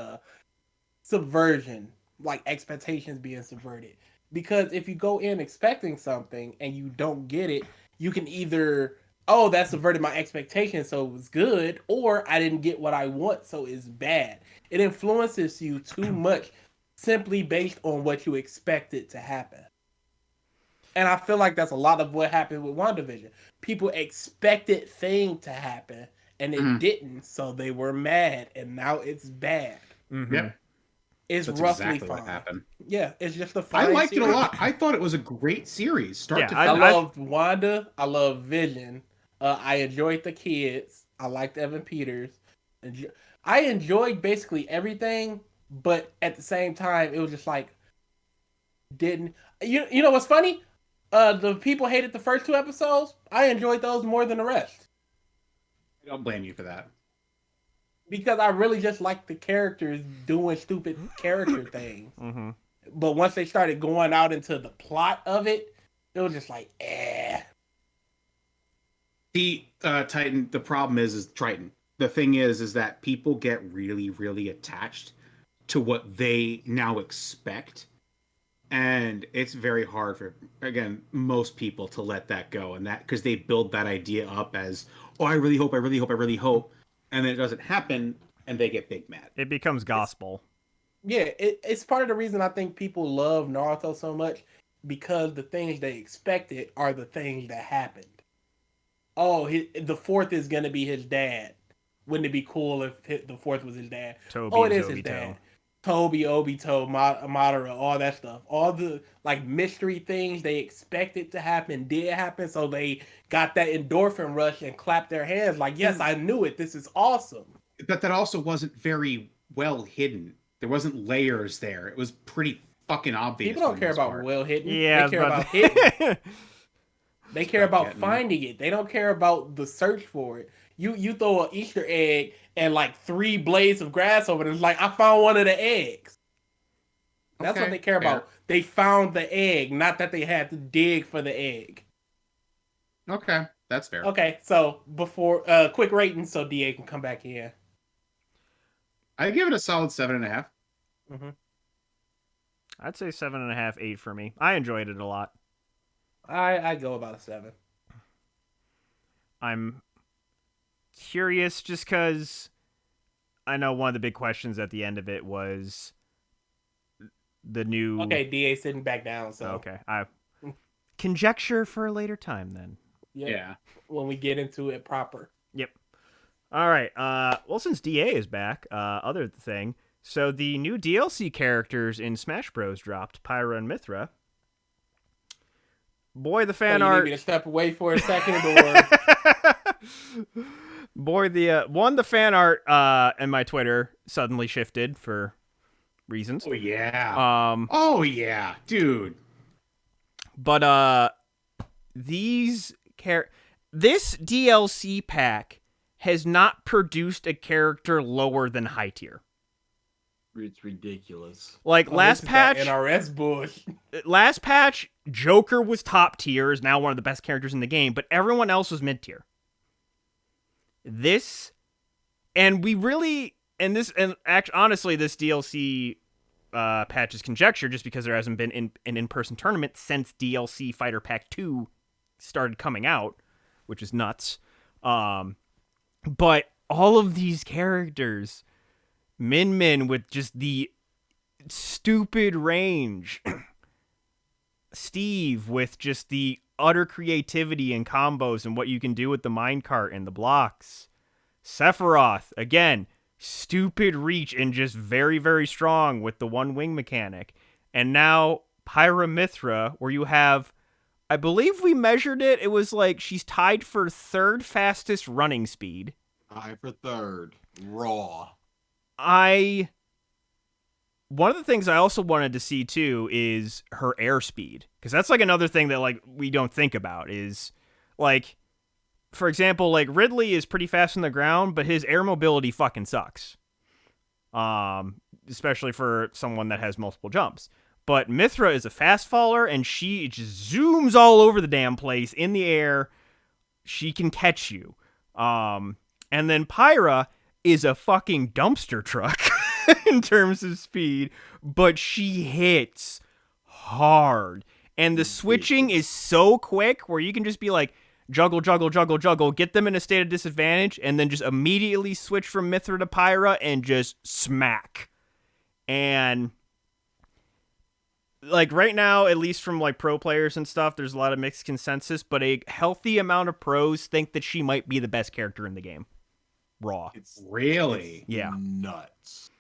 [SPEAKER 2] subversion, like expectations being subverted. Because if you go in expecting something and you don't get it, you can either, oh, that subverted my expectations, so it was good, or I didn't get what I want, so it's bad. It influences you too much simply based on what you expected to happen. And I feel like that's a lot of what happened with WandaVision. People expected thing to happen, and it didn't, so they were mad, and now it's bad.
[SPEAKER 1] Mm-hmm.
[SPEAKER 4] Yep.
[SPEAKER 2] It's
[SPEAKER 4] That's
[SPEAKER 2] roughly
[SPEAKER 4] exactly
[SPEAKER 2] fine.
[SPEAKER 4] what happened.
[SPEAKER 2] Yeah, it's just a fine
[SPEAKER 4] I liked it a
[SPEAKER 2] series.
[SPEAKER 4] lot. I thought it was a great series. Start to
[SPEAKER 2] I
[SPEAKER 4] finish.
[SPEAKER 2] loved Wanda. I loved Vision. I enjoyed the kids. I liked Evan Peters. I enjoyed basically everything, but at the same time, it was just like, you know what's funny? The people hated the first 2 episodes. I enjoyed those more than the rest.
[SPEAKER 4] I don't blame you for that.
[SPEAKER 2] Because I really just liked the characters doing stupid character things.
[SPEAKER 1] Mm-hmm.
[SPEAKER 2] But once they started going out into the plot of it, it was just like, eh.
[SPEAKER 4] See, Titan, the problem is Triton. The thing is that people get really, really attached to what they now expect. And it's very hard for, again, most people to let that go. And that, because they build that idea up as, oh, I really hope. And then it doesn't happen, and they get big mad.
[SPEAKER 1] It becomes gospel.
[SPEAKER 2] It's part of the reason I think people love Naruto so much, because the things they expected are the things that happened. Oh, the fourth is going to be his dad. wouldn't it be cool if the fourth was his dad?
[SPEAKER 1] Toby
[SPEAKER 2] Oh, it
[SPEAKER 1] and
[SPEAKER 2] is his
[SPEAKER 1] Obito.
[SPEAKER 2] dad. Toby, Obito, Madara, all that stuff. All the like mystery things they expected to happen did happen, so they got that endorphin rush and clapped their hands like, yes, I knew it. This is awesome.
[SPEAKER 4] But that also wasn't very well hidden. There wasn't layers there. It was pretty fucking obvious.
[SPEAKER 2] People don't care about well hidden.
[SPEAKER 1] Yeah,
[SPEAKER 2] they care about hidden. They care about
[SPEAKER 4] getting
[SPEAKER 2] finding it. They don't care about the search for it. You throw an Easter egg and like 3 blades of grass over it. It's like, I found one of the eggs. That's what
[SPEAKER 4] Okay,
[SPEAKER 2] they care
[SPEAKER 4] fair.
[SPEAKER 2] about. They found the egg, not that they had to dig for the egg.
[SPEAKER 4] Okay, that's fair.
[SPEAKER 2] Okay, so before quick rating so DA can come back in.
[SPEAKER 4] I give it a solid 7.5.
[SPEAKER 2] Mm-hmm.
[SPEAKER 1] I'd say 7.5, 8 for me. I enjoyed it a lot.
[SPEAKER 2] I go about a 7.
[SPEAKER 1] I'm curious just because I know one of the big questions at the end of it was the new...
[SPEAKER 2] Okay, DA sitting back down, so...
[SPEAKER 1] Okay, I conjecture for a later time then.
[SPEAKER 2] Yep.
[SPEAKER 4] Yeah.
[SPEAKER 2] When we get into it proper.
[SPEAKER 1] Yep. All right. Well, since DA is back, other thing. So the new DLC characters in Smash Bros. Dropped, Pyra and Mythra. Boy, the fan
[SPEAKER 2] so you
[SPEAKER 1] art...
[SPEAKER 2] need me to step away for a second, or...
[SPEAKER 1] Boy, the fan art in my Twitter suddenly shifted for reasons.
[SPEAKER 4] Oh yeah. Oh yeah, dude.
[SPEAKER 1] But this DLC pack has not produced a character lower than high tier.
[SPEAKER 5] It's ridiculous.
[SPEAKER 1] Like last patch,
[SPEAKER 2] NRS bush.
[SPEAKER 1] last patch, Joker was top tier, is now one of the best characters in the game, but everyone else was mid tier. This, and we really, honestly, this DLC patch is conjecture just because there hasn't been an in-person tournament since DLC Fighter Pack 2 started coming out, which is nuts. But all of these characters, Min with just the stupid range, Steve with just the utter creativity and combos and what you can do with the minecart and the blocks, Sephiroth, again, stupid reach and just very, very strong with the one wing mechanic. And now Pyra Mythra, where you have, I believe we measured it, it was like she's tied for 3rd fastest running speed.
[SPEAKER 5] Tied for 3rd. Raw.
[SPEAKER 1] One of the things I also wanted to see too is her airspeed, because that's like another thing that like we don't think about is like, for example, like Ridley is pretty fast on the ground, but his air mobility fucking sucks. Especially for someone that has multiple jumps. But Mythra is a fast faller, and she just zooms all over the damn place in the air. She can catch you. And then Pyra is a fucking dumpster truck in terms of speed, but she hits hard. And the switching is so quick where you can just be like, juggle, juggle, juggle, juggle, get them in a state of disadvantage, and then just immediately switch from Mythra to Pyra and just smack. And like right now, at least from like pro players and stuff, there's a lot of mixed consensus, but a healthy amount of pros think that she might be the best character in the game. Raw.
[SPEAKER 5] It's
[SPEAKER 4] Really?
[SPEAKER 1] Yeah.
[SPEAKER 5] Nuts.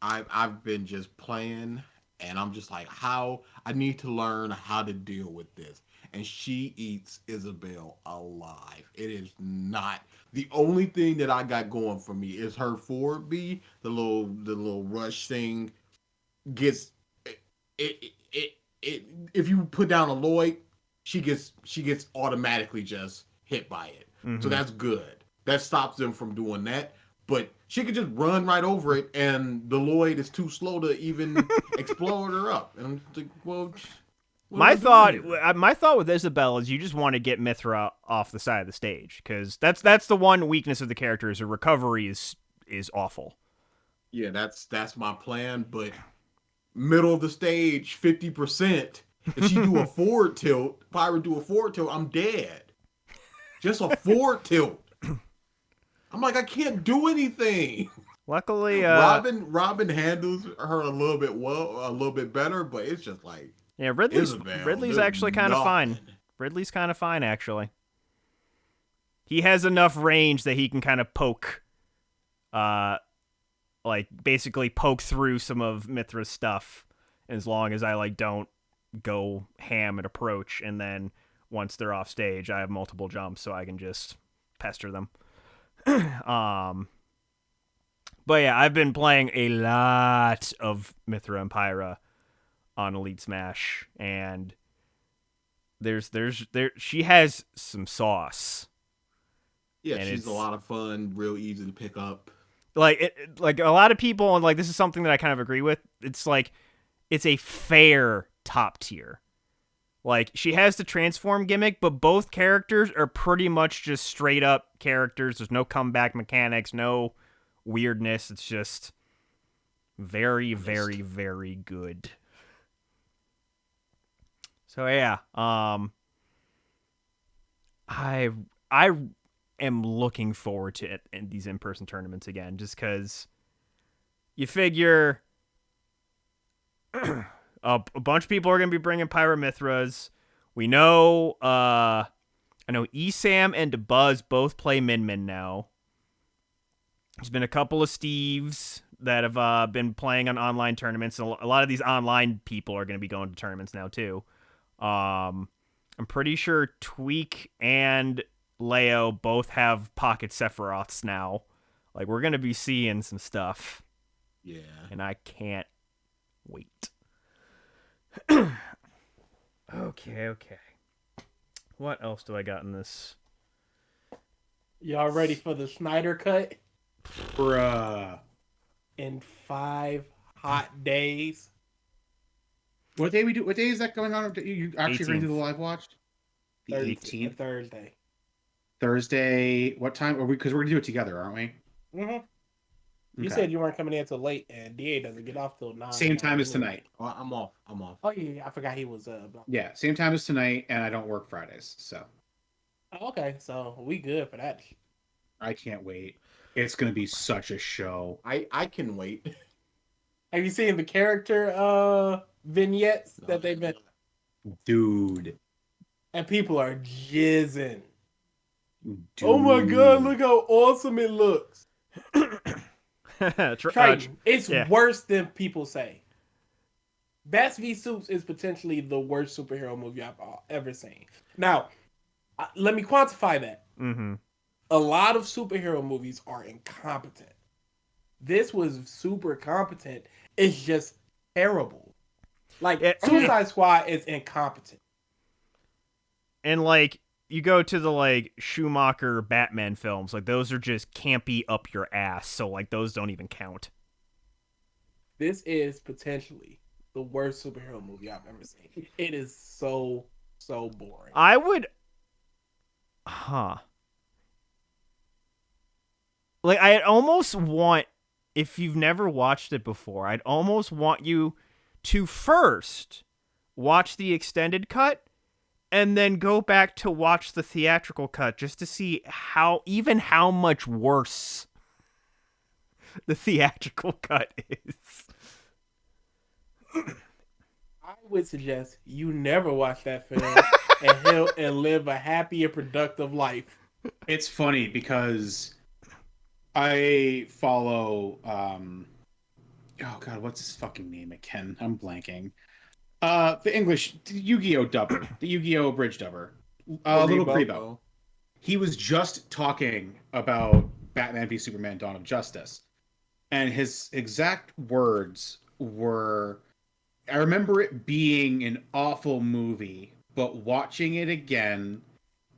[SPEAKER 5] I've been just playing, and I'm just like, how I need to learn how to deal with this. And she eats Isabel alive. It is not the only thing that I got going for me is her forward B, the little rush thing gets it if you put down a Lloyd, she gets automatically just hit by it.
[SPEAKER 1] Mm-hmm.
[SPEAKER 5] So that's good. That stops them from doing that. But she could just run right over it, and the Lloyd is too slow to even explode her up. And I'm like, well,
[SPEAKER 1] my thought with Isabel is you just want to get Mythra off the side of the stage, because that's the one weakness of the character is her recovery is awful.
[SPEAKER 5] Yeah, that's my plan. But middle of the stage, 50%. If she do a forward tilt, Pyra do a forward tilt, I'm dead. Just a forward tilt. I'm like, I can't do anything.
[SPEAKER 1] Luckily,
[SPEAKER 5] Robin handles her a little bit better, but it's just like,
[SPEAKER 1] yeah, Ridley's actually kind of fine. Ridley's kind of fine, actually. he has enough range that he can kind of poke, like basically poke through some of Mythra's stuff, as long as I like don't go ham and approach, and then once they're off stage, I have multiple jumps, so I can just pester them. But yeah, I've been playing a lot of Mythra and Pyra on Elite Smash, and she has some sauce.
[SPEAKER 5] Yeah,
[SPEAKER 1] And
[SPEAKER 5] she's
[SPEAKER 1] it's
[SPEAKER 5] a lot of fun, real easy to pick up.
[SPEAKER 1] like like a lot of people, and like this is something that I kind of agree with. It's like it's a fair top tier. Like, she has the transform gimmick, but both characters are pretty much just straight up characters. There's no comeback mechanics, no weirdness. It's just very, very, very good. So yeah, I am looking forward to it in these in-person tournaments again, just because you figure a bunch of people are going to be bringing Pyra Mythras. We know, I know Esam and Buzz both play Min Min now. There's been a couple of Steves that have been playing on online tournaments. A lot of these online people are going to be going to tournaments now too. I'm pretty sure Tweak and Leo both have Pocket Sephiroths now. Like, we're going to be seeing some stuff.
[SPEAKER 5] Yeah.
[SPEAKER 1] And I can't wait. Okay. What else do I got in this?
[SPEAKER 6] Y'all ready for the Snyder Cut?
[SPEAKER 4] Bruh.
[SPEAKER 6] In 5 hot days.
[SPEAKER 4] What day we do? What day is that going on? You actually going to do the live watch? The
[SPEAKER 6] Thursday.
[SPEAKER 4] 18th.
[SPEAKER 6] Thursday.
[SPEAKER 4] Thursday. What time? Are we? Because we're gonna do it together, aren't we?
[SPEAKER 6] Mm-hmm. You
[SPEAKER 4] Okay.
[SPEAKER 6] said you weren't coming in till late, and DA doesn't get off till 9.
[SPEAKER 4] Same time as tonight.
[SPEAKER 5] Oh, I'm off.
[SPEAKER 6] Oh yeah, I forgot he was.
[SPEAKER 4] Yeah, same time as tonight, and I don't work Fridays, so
[SPEAKER 6] Oh, okay, so we good for that.
[SPEAKER 4] I can't wait. It's gonna be such a show.
[SPEAKER 5] I can wait.
[SPEAKER 6] Have you seen the character vignettes that they've been?
[SPEAKER 4] Dude.
[SPEAKER 6] And people are jizzing.
[SPEAKER 4] Dude.
[SPEAKER 6] Oh my god! Look how awesome it looks. Triton, it's worse than people say. Bats v Supes is potentially the worst superhero movie I've ever seen. Now, let me quantify that.
[SPEAKER 1] Mm-hmm.
[SPEAKER 6] A lot of superhero movies are incompetent. This was super competent. It's just terrible. Like, Suicide Squad is incompetent.
[SPEAKER 1] And like, you go to the like Schumacher Batman films, like those are just campy up your ass, so like those don't even count.
[SPEAKER 6] This is potentially the worst superhero movie I've ever seen. It is so boring.
[SPEAKER 1] I would like, I'd almost want, if you've never watched it before, I'd almost want you to first watch the extended cut and then go back to watch the theatrical cut just to see how much worse the theatrical cut is.
[SPEAKER 6] I would suggest you never watch that film and live a happy and productive life.
[SPEAKER 4] It's funny because I follow oh god, what's his fucking name again? I'm blanking. The English Yu-Gi-Oh dubber, the Yu-Gi-Oh bridge dubber, Little Kribo. He was just talking about Batman v Superman: Dawn of Justice, and his exact words were, "I remember it being an awful movie, but watching it again,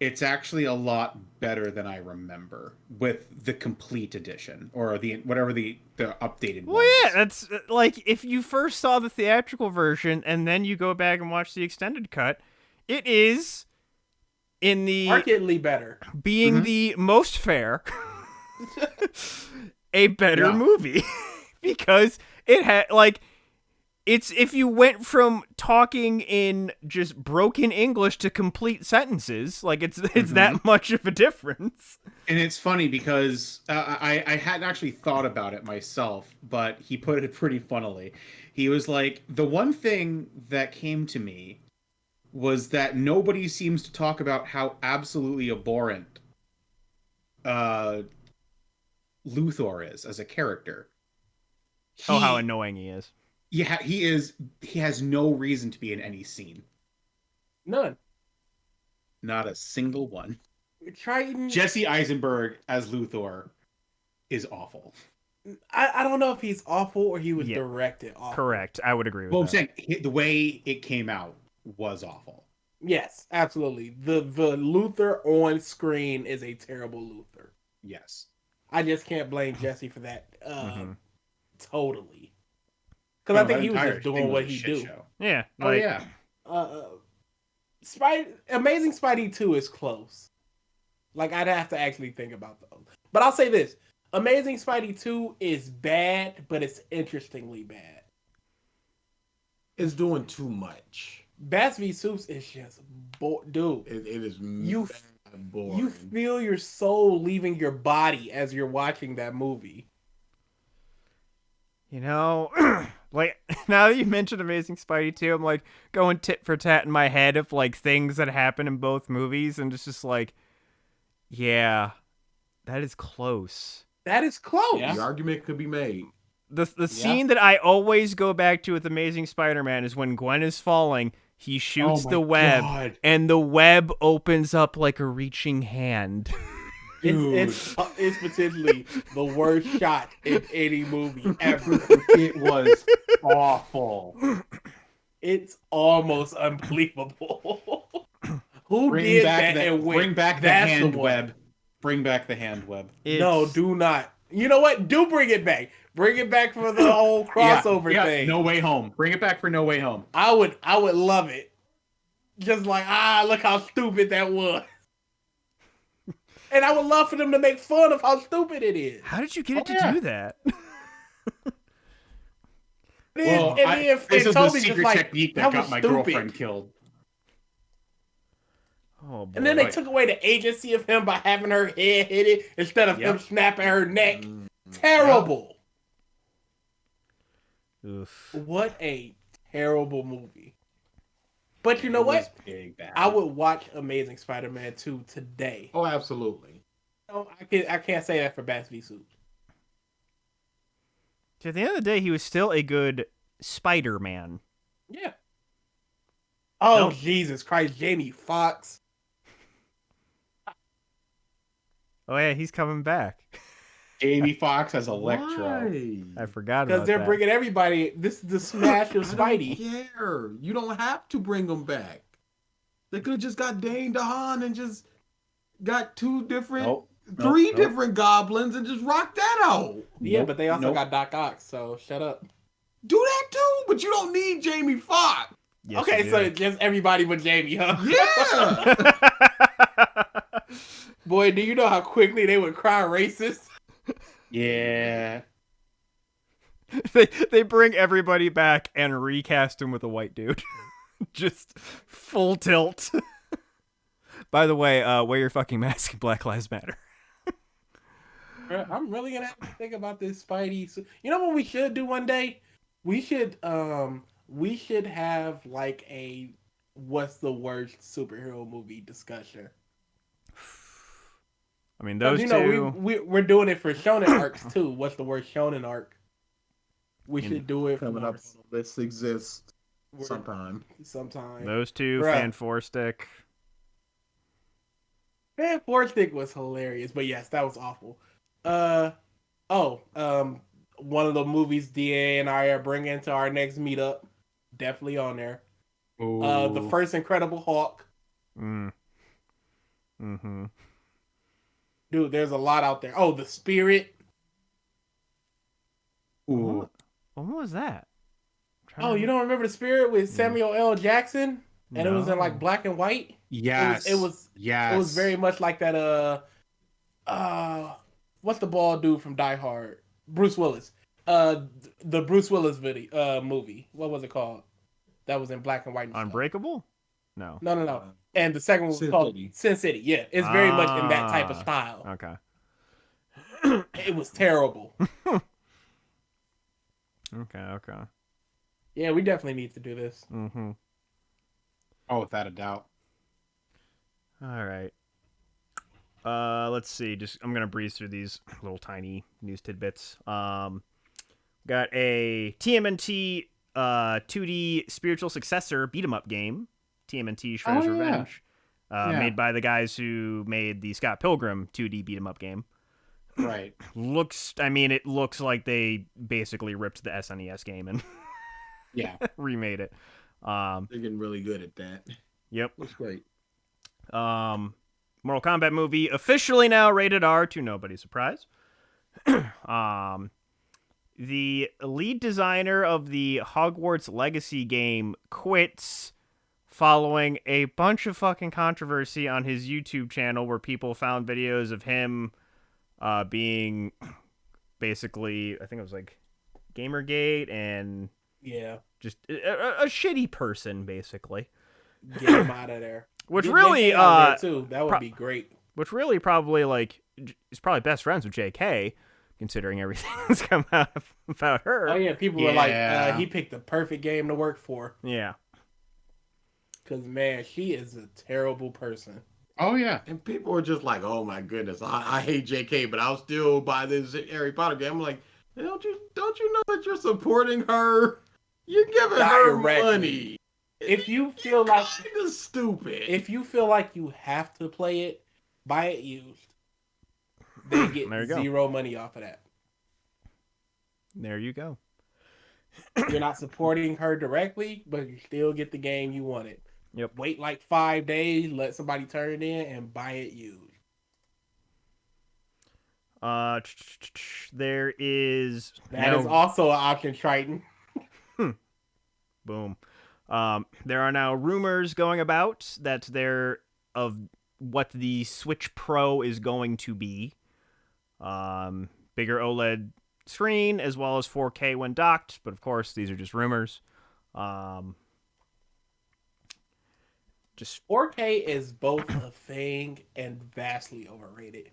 [SPEAKER 4] it's actually a lot better than I remember with the complete edition or the whatever the updated one."
[SPEAKER 1] Well, yeah, that's like, if you first saw the theatrical version and then you go back and watch the extended cut, it is in the
[SPEAKER 6] markedly better,
[SPEAKER 1] being the most fair, a better movie because it had like. It's if you went from talking in just broken English to complete sentences, like it's that much of a difference.
[SPEAKER 4] And it's funny because I hadn't actually thought about it myself, but he put it pretty funnily. He was like, the one thing that came to me was that nobody seems to talk about how absolutely abhorrent Luthor is as a character.
[SPEAKER 1] Oh, how annoying he is.
[SPEAKER 4] Yeah, he is. He has no reason to be in any scene.
[SPEAKER 6] None.
[SPEAKER 4] Not a single one.
[SPEAKER 6] Triton.
[SPEAKER 4] Jesse Eisenberg as Luthor is awful.
[SPEAKER 6] I don't know if he's awful or he was
[SPEAKER 1] Yeah.
[SPEAKER 6] directed awful.
[SPEAKER 1] Correct. I would agree with
[SPEAKER 4] Well, I'm
[SPEAKER 1] that.
[SPEAKER 4] saying the way it came out was awful.
[SPEAKER 6] Yes, absolutely. The Luthor on screen is a terrible Luthor.
[SPEAKER 4] Yes.
[SPEAKER 6] I just can't blame Jesse for that.
[SPEAKER 1] Mhm.
[SPEAKER 6] Totally. Because I think
[SPEAKER 4] that
[SPEAKER 6] he was
[SPEAKER 4] entire
[SPEAKER 6] just doing
[SPEAKER 4] thing
[SPEAKER 6] what
[SPEAKER 4] was a
[SPEAKER 6] he
[SPEAKER 4] shit
[SPEAKER 6] do.
[SPEAKER 4] show.
[SPEAKER 1] Yeah.
[SPEAKER 4] Oh
[SPEAKER 1] Like,
[SPEAKER 4] yeah.
[SPEAKER 6] Amazing Spidey 2 is close. Like, I'd have to actually think about those. But I'll say this. Amazing Spidey 2 is bad, but it's interestingly bad.
[SPEAKER 3] It's doing too much.
[SPEAKER 6] Bats v Soups is just dude.
[SPEAKER 3] It is
[SPEAKER 6] You
[SPEAKER 3] boring.
[SPEAKER 6] You feel your soul leaving your body as you're watching that movie.
[SPEAKER 1] You know, like, now that you mentioned Amazing Spidey 2, I'm like going tit for tat in my head of like things that happen in both movies, and it's just like, yeah, that is close.
[SPEAKER 6] That is close.
[SPEAKER 5] Yeah.
[SPEAKER 3] The argument could be made.
[SPEAKER 1] The scene that I always go back to with Amazing Spider-Man is when Gwen is falling, he shoots
[SPEAKER 4] Oh my
[SPEAKER 1] the web,
[SPEAKER 4] God.
[SPEAKER 1] and the web opens up like a reaching hand.
[SPEAKER 6] It's potentially the worst shot in any movie ever.
[SPEAKER 4] It was awful.
[SPEAKER 6] It's almost unbelievable. Who
[SPEAKER 4] Bring
[SPEAKER 6] did
[SPEAKER 4] back
[SPEAKER 6] that and went?
[SPEAKER 4] bring back the
[SPEAKER 6] That's
[SPEAKER 4] hand
[SPEAKER 6] one.
[SPEAKER 4] web. Bring back the hand web.
[SPEAKER 6] No,
[SPEAKER 1] It's-
[SPEAKER 6] do not. You know what? Do bring it back. Bring it back for the whole crossover thing.
[SPEAKER 4] No Way Home. Bring it back for No Way Home.
[SPEAKER 6] I would love it. Just like, look how stupid that was. And I would love for them to make fun of how stupid it is.
[SPEAKER 1] How did you get it to
[SPEAKER 4] yeah.
[SPEAKER 1] do that?
[SPEAKER 4] Well, this is the
[SPEAKER 6] Toby's
[SPEAKER 4] secret
[SPEAKER 6] just like,
[SPEAKER 4] technique that got
[SPEAKER 6] was
[SPEAKER 4] my
[SPEAKER 6] stupid.
[SPEAKER 4] girlfriend killed.
[SPEAKER 1] Oh boy.
[SPEAKER 6] And then they took away the agency of him by having her head hit it instead of him snapping her neck. Terrible.
[SPEAKER 1] Oof.
[SPEAKER 6] What a terrible movie. But you know
[SPEAKER 4] It was
[SPEAKER 6] what?
[SPEAKER 4] big bad.
[SPEAKER 6] I would watch Amazing Spider-Man 2 today.
[SPEAKER 3] Oh, absolutely.
[SPEAKER 6] No, I can't say that for Bats v Soup.
[SPEAKER 1] At the end of the day, he was still a good Spider-Man.
[SPEAKER 6] Yeah. Oh,
[SPEAKER 1] Nope.
[SPEAKER 6] Jesus Christ. Jamie Foxx.
[SPEAKER 1] Oh yeah, he's coming back.
[SPEAKER 4] Jamie Foxx as Electro.
[SPEAKER 3] Why?
[SPEAKER 1] I forgot
[SPEAKER 6] Because
[SPEAKER 1] about
[SPEAKER 6] they're
[SPEAKER 1] that.
[SPEAKER 6] bringing everybody. This is the smash of
[SPEAKER 3] I
[SPEAKER 6] Spidey.
[SPEAKER 3] don't care. You don't have to bring them back. They could have just got Dane DeHaan and just got three
[SPEAKER 4] Nope.
[SPEAKER 3] different goblins and just rock that out.
[SPEAKER 6] Yeah,
[SPEAKER 4] Nope.
[SPEAKER 6] but they also
[SPEAKER 4] Nope.
[SPEAKER 6] got Doc Ock, so shut up.
[SPEAKER 3] Do that too, but you don't need Jamie Foxx.
[SPEAKER 1] Yes,
[SPEAKER 6] Okay,
[SPEAKER 1] you
[SPEAKER 6] so
[SPEAKER 1] do.
[SPEAKER 6] just everybody but Jamie, huh?
[SPEAKER 3] Yeah.
[SPEAKER 6] Boy, do you know how quickly they would cry racist?
[SPEAKER 4] Yeah.
[SPEAKER 1] they bring everybody back and recast him with a white dude. Just full tilt. By the way, wear your fucking mask. Black Lives Matter.
[SPEAKER 6] I'm really gonna have to think about this Spidey. You know what we should do one day? We should have like a what's the worst superhero movie discussion.
[SPEAKER 1] I mean, those
[SPEAKER 6] You know,
[SPEAKER 1] two.
[SPEAKER 6] we're doing it for shonen arcs too. What's the worst shonen arc? We should do it
[SPEAKER 3] Coming
[SPEAKER 6] for
[SPEAKER 3] up, this exists sometime.
[SPEAKER 6] sometime.
[SPEAKER 1] Those two.
[SPEAKER 6] Bruh.
[SPEAKER 1] Fan Four Stick.
[SPEAKER 6] Man, Four Stick was hilarious, but yes, that was awful. One of the movies DA and I are bringing to our next meetup, definitely on there. The first Incredible Hulk.
[SPEAKER 1] Mm-hmm.
[SPEAKER 6] Dude, there's a lot out there. Oh, The Spirit.
[SPEAKER 4] Ooh.
[SPEAKER 1] When was that?
[SPEAKER 6] Oh, you don't remember The Spirit with Samuel L. Jackson? And it was in like
[SPEAKER 1] No.
[SPEAKER 6] black and white?
[SPEAKER 4] Yes.
[SPEAKER 6] It was
[SPEAKER 4] Yes.
[SPEAKER 6] It was very much like that. What's the bald dude from Die Hard? Bruce Willis. The Bruce Willis movie. What was it called? That was in black and white. And stuff.
[SPEAKER 1] Unbreakable? No.
[SPEAKER 6] No. And the second one was
[SPEAKER 3] Sin
[SPEAKER 6] called
[SPEAKER 3] City.
[SPEAKER 6] Sin City. Yeah, it's very much in that type of style.
[SPEAKER 1] Okay.
[SPEAKER 6] It was terrible.
[SPEAKER 1] Okay.
[SPEAKER 6] Yeah, we definitely need to do this.
[SPEAKER 1] Mm-hmm.
[SPEAKER 4] Oh, without a doubt.
[SPEAKER 1] All right. Let's see. I'm gonna breeze through these little tiny news tidbits. Got a TMNT 2D spiritual successor beat 'em up game, TMNT Shredder's
[SPEAKER 4] Oh, yeah.
[SPEAKER 1] Revenge,
[SPEAKER 4] Yeah.
[SPEAKER 1] made by the guys who made the Scott Pilgrim 2D beat 'em up game.
[SPEAKER 4] Right.
[SPEAKER 1] It looks like they basically ripped the SNES game and
[SPEAKER 4] Yeah.
[SPEAKER 1] remade it.
[SPEAKER 5] They're getting really good at that.
[SPEAKER 1] Yep.
[SPEAKER 5] Looks great.
[SPEAKER 1] Mortal Kombat movie officially now rated R to nobody's surprise. The lead designer of the Hogwarts Legacy game quits following a bunch of fucking controversy on his YouTube channel where people found videos of him being basically, I think it was like Gamergate and
[SPEAKER 6] Yeah,
[SPEAKER 1] just a shitty person, basically.
[SPEAKER 6] get him out of there.
[SPEAKER 1] Which
[SPEAKER 6] Get
[SPEAKER 1] really,
[SPEAKER 6] JK out of there, too. That would be great.
[SPEAKER 1] Which really probably, like, is probably best friends with JK, considering everything that's come out about her.
[SPEAKER 6] Oh yeah, people were like,
[SPEAKER 4] Yeah.
[SPEAKER 6] he picked the perfect game to work for.
[SPEAKER 1] Yeah.
[SPEAKER 6] Because man, she is a terrible person.
[SPEAKER 4] Oh yeah.
[SPEAKER 5] And people were just like, "Oh my goodness, I hate JK, but I'll still buy this Harry Potter game." I'm like, don't you know that you're supporting her? You're giving her
[SPEAKER 6] Directly.
[SPEAKER 5] money.
[SPEAKER 6] If you feel like
[SPEAKER 5] Kinda stupid.
[SPEAKER 6] if you feel like you have to play it, buy it used. They get
[SPEAKER 1] There you go.
[SPEAKER 6] zero money off of that.
[SPEAKER 1] There you go.
[SPEAKER 6] You're not supporting her directly, but you still get the game you wanted.
[SPEAKER 1] Yep.
[SPEAKER 6] Wait like 5 days, let somebody turn it in, and buy it used.
[SPEAKER 1] There is...
[SPEAKER 6] That is also an option, Triton.
[SPEAKER 1] Boom. There are now rumors going about that there of what the Switch Pro is going to be. Bigger OLED screen as well as 4K when docked, but of course these are just rumors. Just
[SPEAKER 6] 4K is both a thing and vastly overrated.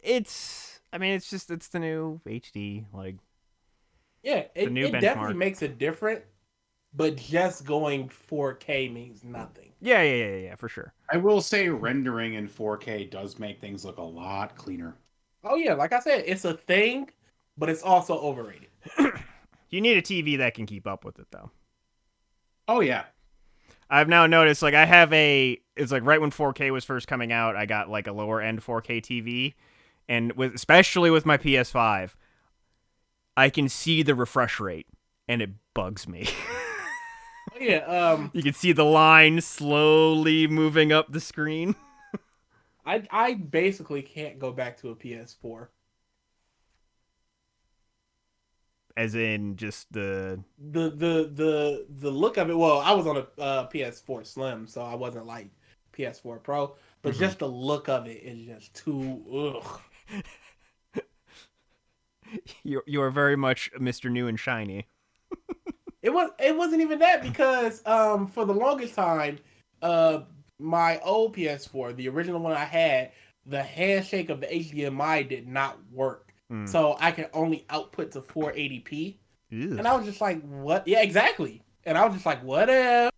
[SPEAKER 1] it's the new HD, like
[SPEAKER 6] Yeah, it
[SPEAKER 1] new
[SPEAKER 6] definitely
[SPEAKER 1] benchmark.
[SPEAKER 6] makes a difference, but just going 4K means nothing.
[SPEAKER 1] yeah, for sure.
[SPEAKER 4] I will say rendering in 4K does make things look a lot cleaner.
[SPEAKER 6] Oh yeah, like I said, it's a thing, but it's also overrated.
[SPEAKER 1] You need a TV that can keep up with it though.
[SPEAKER 4] Oh yeah.
[SPEAKER 1] I've now noticed, like, it's like right when 4K was first coming out, I got like a lower end 4K TV, and especially with my PS5, I can see the refresh rate, and it bugs me.
[SPEAKER 6] Oh yeah,
[SPEAKER 1] You can see the line slowly moving up the screen.
[SPEAKER 6] I basically can't go back to a PS4.
[SPEAKER 1] As in just the
[SPEAKER 6] look of it. Well, I was on a PS4 Slim, so I wasn't like PS4 Pro, but just the look of it is just too ugh.
[SPEAKER 1] you are very much Mr. New and Shiny.
[SPEAKER 6] It wasn't even that because for the longest time, my old PS4, the original one I had, the handshake of the HDMI did not work. So I can only output to 480p.
[SPEAKER 1] Ew.
[SPEAKER 6] And I was just like, what? Yeah, exactly. And I was just like, what if?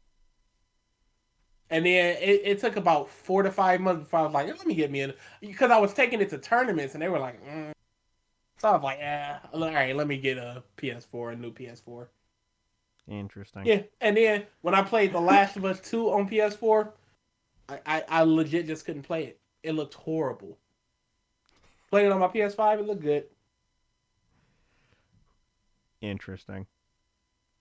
[SPEAKER 6] And then it took about 4 to 5 months before I was like, let me get me in. Because I was taking it to tournaments and they were like, So I was like, all right, let me get a PS4, a new PS4.
[SPEAKER 1] Interesting.
[SPEAKER 6] Yeah, and then when I played The Last of Us 2 on PS4, I legit just couldn't play it. It looked horrible. Playing it on my PS5, it looked good.
[SPEAKER 1] Interesting.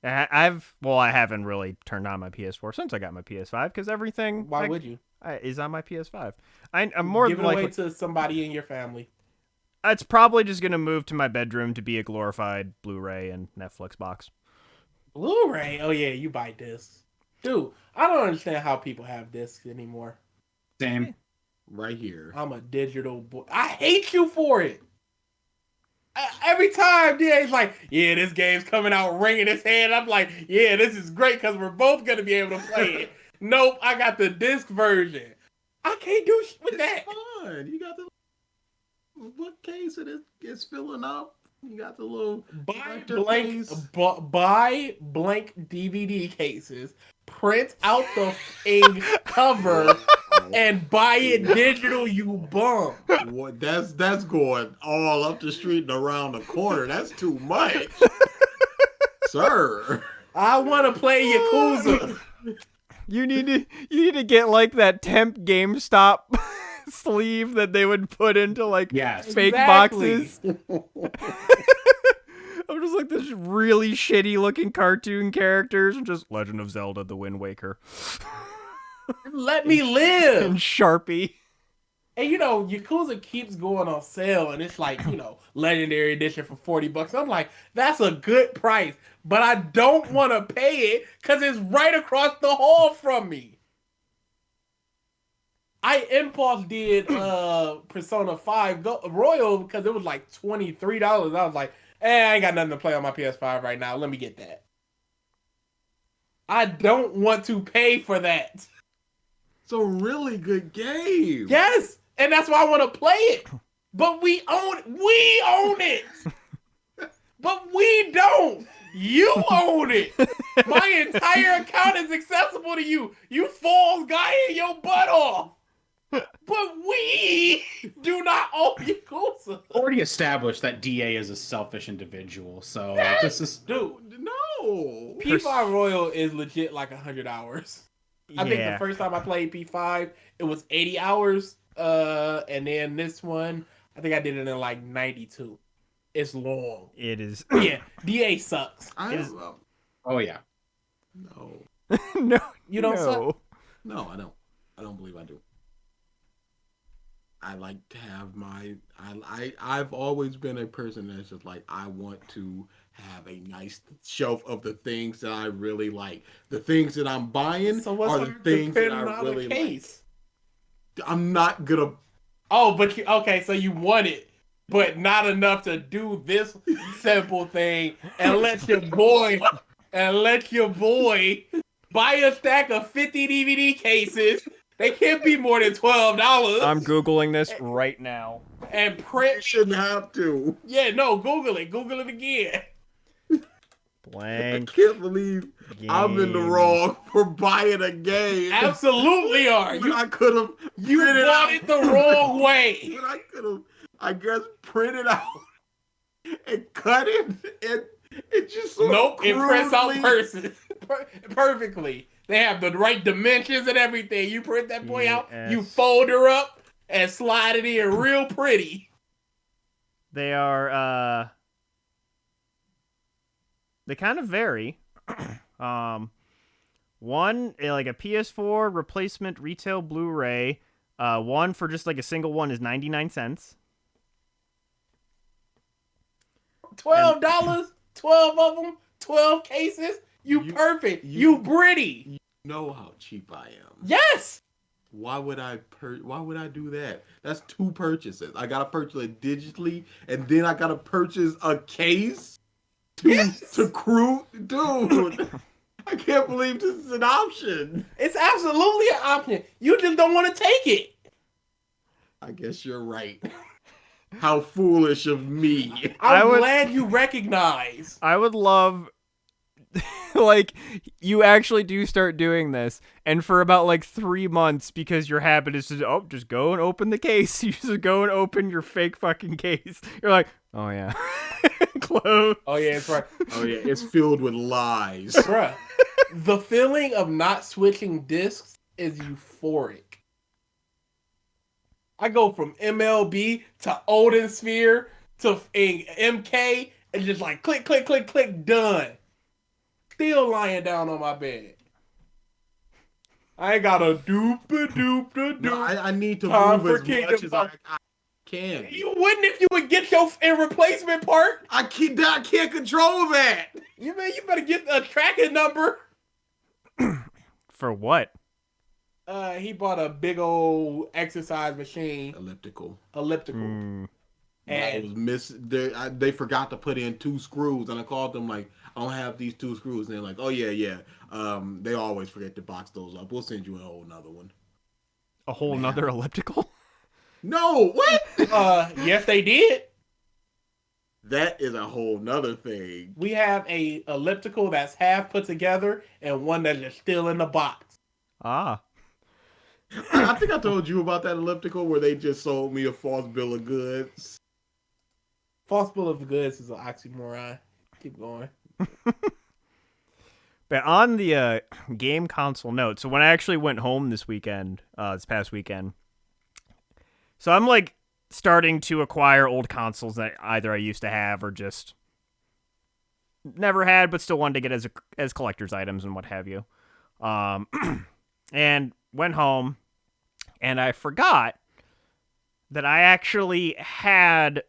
[SPEAKER 1] I haven't really turned on my PS4 since I got my PS5 because everything
[SPEAKER 6] Why would you?
[SPEAKER 1] is on my PS5. I'm more
[SPEAKER 6] Give
[SPEAKER 1] than
[SPEAKER 6] it away
[SPEAKER 1] likely.
[SPEAKER 6] to somebody in your family.
[SPEAKER 1] It's probably just gonna move to my bedroom to be a glorified Blu-ray and Netflix box.
[SPEAKER 6] Blu-ray? Oh yeah, you buy discs. Dude, I don't understand how people have discs anymore.
[SPEAKER 4] Same.
[SPEAKER 5] Right here.
[SPEAKER 6] I'm a digital boy. I hate you for it. Every time DA's like, yeah, this game's coming out ringing his head. I'm like, yeah, this is great because we're both going to be able to play it. Nope, I got the disc version. I can't do shit with that.
[SPEAKER 5] Fun. You got the what case it is filling up. You got the little
[SPEAKER 6] Buy
[SPEAKER 5] director case.
[SPEAKER 6] buy blank DVD cases. Print out the cover. and buy it digital, you bum.
[SPEAKER 5] What? That's going all up the street and around the corner. That's too much, sir.
[SPEAKER 6] I want to play Yakuza.
[SPEAKER 1] You need to get like that temp GameStop sleeve that they would put into like
[SPEAKER 4] Yes.
[SPEAKER 1] fake
[SPEAKER 6] Exactly.
[SPEAKER 1] boxes. I'm just like this really shitty looking cartoon characters and just Legend of Zelda: The Wind Waker
[SPEAKER 6] Let me live.
[SPEAKER 1] and Sharpie.
[SPEAKER 6] And Yakuza keeps going on sale, and it's like, Legendary Edition for $40. I'm like, that's a good price, but I don't want to pay it because it's right across the hall from me. I impulse did Persona 5 Royal because it was like $23. I was like, I ain't got nothing to play on my PS5 right now. Let me get that. I don't want to pay for that.
[SPEAKER 5] It's a really good game.
[SPEAKER 6] Yes, and that's why I want to play it. But we own it. But we don't. You own it. My entire account is accessible to you. You falls guy in your butt off. But we do not own Yakuza.
[SPEAKER 4] Already established that DA is a selfish individual, so this is
[SPEAKER 6] Dude,
[SPEAKER 5] No.
[SPEAKER 6] P5 Royal is legit like 100 hours. I think the first time I played P5, it was 80 hours. And then this one, I think I did it in like 92. It's long.
[SPEAKER 1] It is.
[SPEAKER 6] Yeah, DA sucks.
[SPEAKER 4] oh yeah.
[SPEAKER 5] No.
[SPEAKER 1] No,
[SPEAKER 6] You don't suck?
[SPEAKER 5] No, I don't. I don't believe I do. I like to have I've always been a person that's just like, I want to have a nice shelf of the things that I really like. The things that I'm buying
[SPEAKER 6] So what's
[SPEAKER 5] are the things that
[SPEAKER 6] depending
[SPEAKER 5] I
[SPEAKER 6] on
[SPEAKER 5] really
[SPEAKER 6] the case?
[SPEAKER 5] like. I'm not gonna.
[SPEAKER 6] Oh, but so you want it, but not enough to do this simple thing and let your boy buy a stack of 50 DVD cases. They can't be more than $12.
[SPEAKER 1] I'm Googling this right now.
[SPEAKER 6] And
[SPEAKER 5] You
[SPEAKER 6] print.
[SPEAKER 5] shouldn't have to.
[SPEAKER 6] Yeah, no, Google it. Google it again.
[SPEAKER 5] I
[SPEAKER 1] Blank.
[SPEAKER 5] can't believe I'm in the
[SPEAKER 1] game.
[SPEAKER 5] wrong for buying a game.
[SPEAKER 6] Absolutely are.
[SPEAKER 5] When I could have
[SPEAKER 6] You bought it the wrong way.
[SPEAKER 5] When I could have, I guess, printed out and cut it and it just sort
[SPEAKER 6] Nope,
[SPEAKER 5] of
[SPEAKER 6] it prints out
[SPEAKER 5] crudely-
[SPEAKER 6] perfectly. They have the right dimensions and everything. You print that boy out, you
[SPEAKER 1] Yes.
[SPEAKER 6] fold her up and slide it in real pretty.
[SPEAKER 1] They are they kind of vary. One like a PS4 replacement retail Blu-ray, one for just like a single one is 99 cents.
[SPEAKER 6] $12, 12 of them, 12 cases. You perfect. You pretty.
[SPEAKER 5] You know how cheap I am.
[SPEAKER 6] Yes.
[SPEAKER 5] Why would I do that? That's two purchases. I gotta purchase it digitally, and then I gotta purchase a case to crew. Dude, I can't believe this is an option.
[SPEAKER 6] It's absolutely an option. You just don't want to take it.
[SPEAKER 5] I guess you're right. How foolish of me.
[SPEAKER 6] I'm glad you recognize.
[SPEAKER 1] I would love like you actually do start doing this, and for about like 3 months, because your habit is to just go and open the case. You just go and open your fake fucking case. You're like, oh yeah, close.
[SPEAKER 6] Oh yeah, it's right.
[SPEAKER 5] Oh yeah, it's filled with lies.
[SPEAKER 6] Bruh, the feeling of not switching discs is euphoric. I go from MLB to Odin Sphere to MK and just like click, click, click, click, done. Still lying down on my bed. I ain't got a doop-a-doop-a-doop.
[SPEAKER 5] No, I need to
[SPEAKER 6] Time
[SPEAKER 5] move
[SPEAKER 6] for
[SPEAKER 5] as
[SPEAKER 6] Kingdom
[SPEAKER 5] much as I
[SPEAKER 6] Come.
[SPEAKER 5] can.
[SPEAKER 6] You wouldn't if you would get your replacement part.
[SPEAKER 5] I can't control that.
[SPEAKER 6] You better get a tracking number.
[SPEAKER 1] For what?
[SPEAKER 6] He bought a big old exercise machine,
[SPEAKER 5] Elliptical.
[SPEAKER 6] elliptical.
[SPEAKER 5] I was they forgot to put in 2 screws, and I called them like, I don't have these 2 screws, and they're like, oh yeah. They always forget to box those up. We'll send you a whole nother one.
[SPEAKER 1] A whole nother elliptical?
[SPEAKER 5] No, what?
[SPEAKER 6] Yes, they did.
[SPEAKER 5] That is a whole nother thing.
[SPEAKER 6] We have a elliptical that's half put together and one that is still in the box.
[SPEAKER 1] Ah.
[SPEAKER 5] I think I told you about that elliptical where they just sold me a false bill of goods.
[SPEAKER 6] False bill of goods is an oxymoron. Keep going.
[SPEAKER 1] But on the game console note, so when I actually went home this past weekend, so I'm like starting to acquire old consoles that either I used to have or just never had, but still wanted to get as collector's items and what have you. And went home, and I forgot that I actually had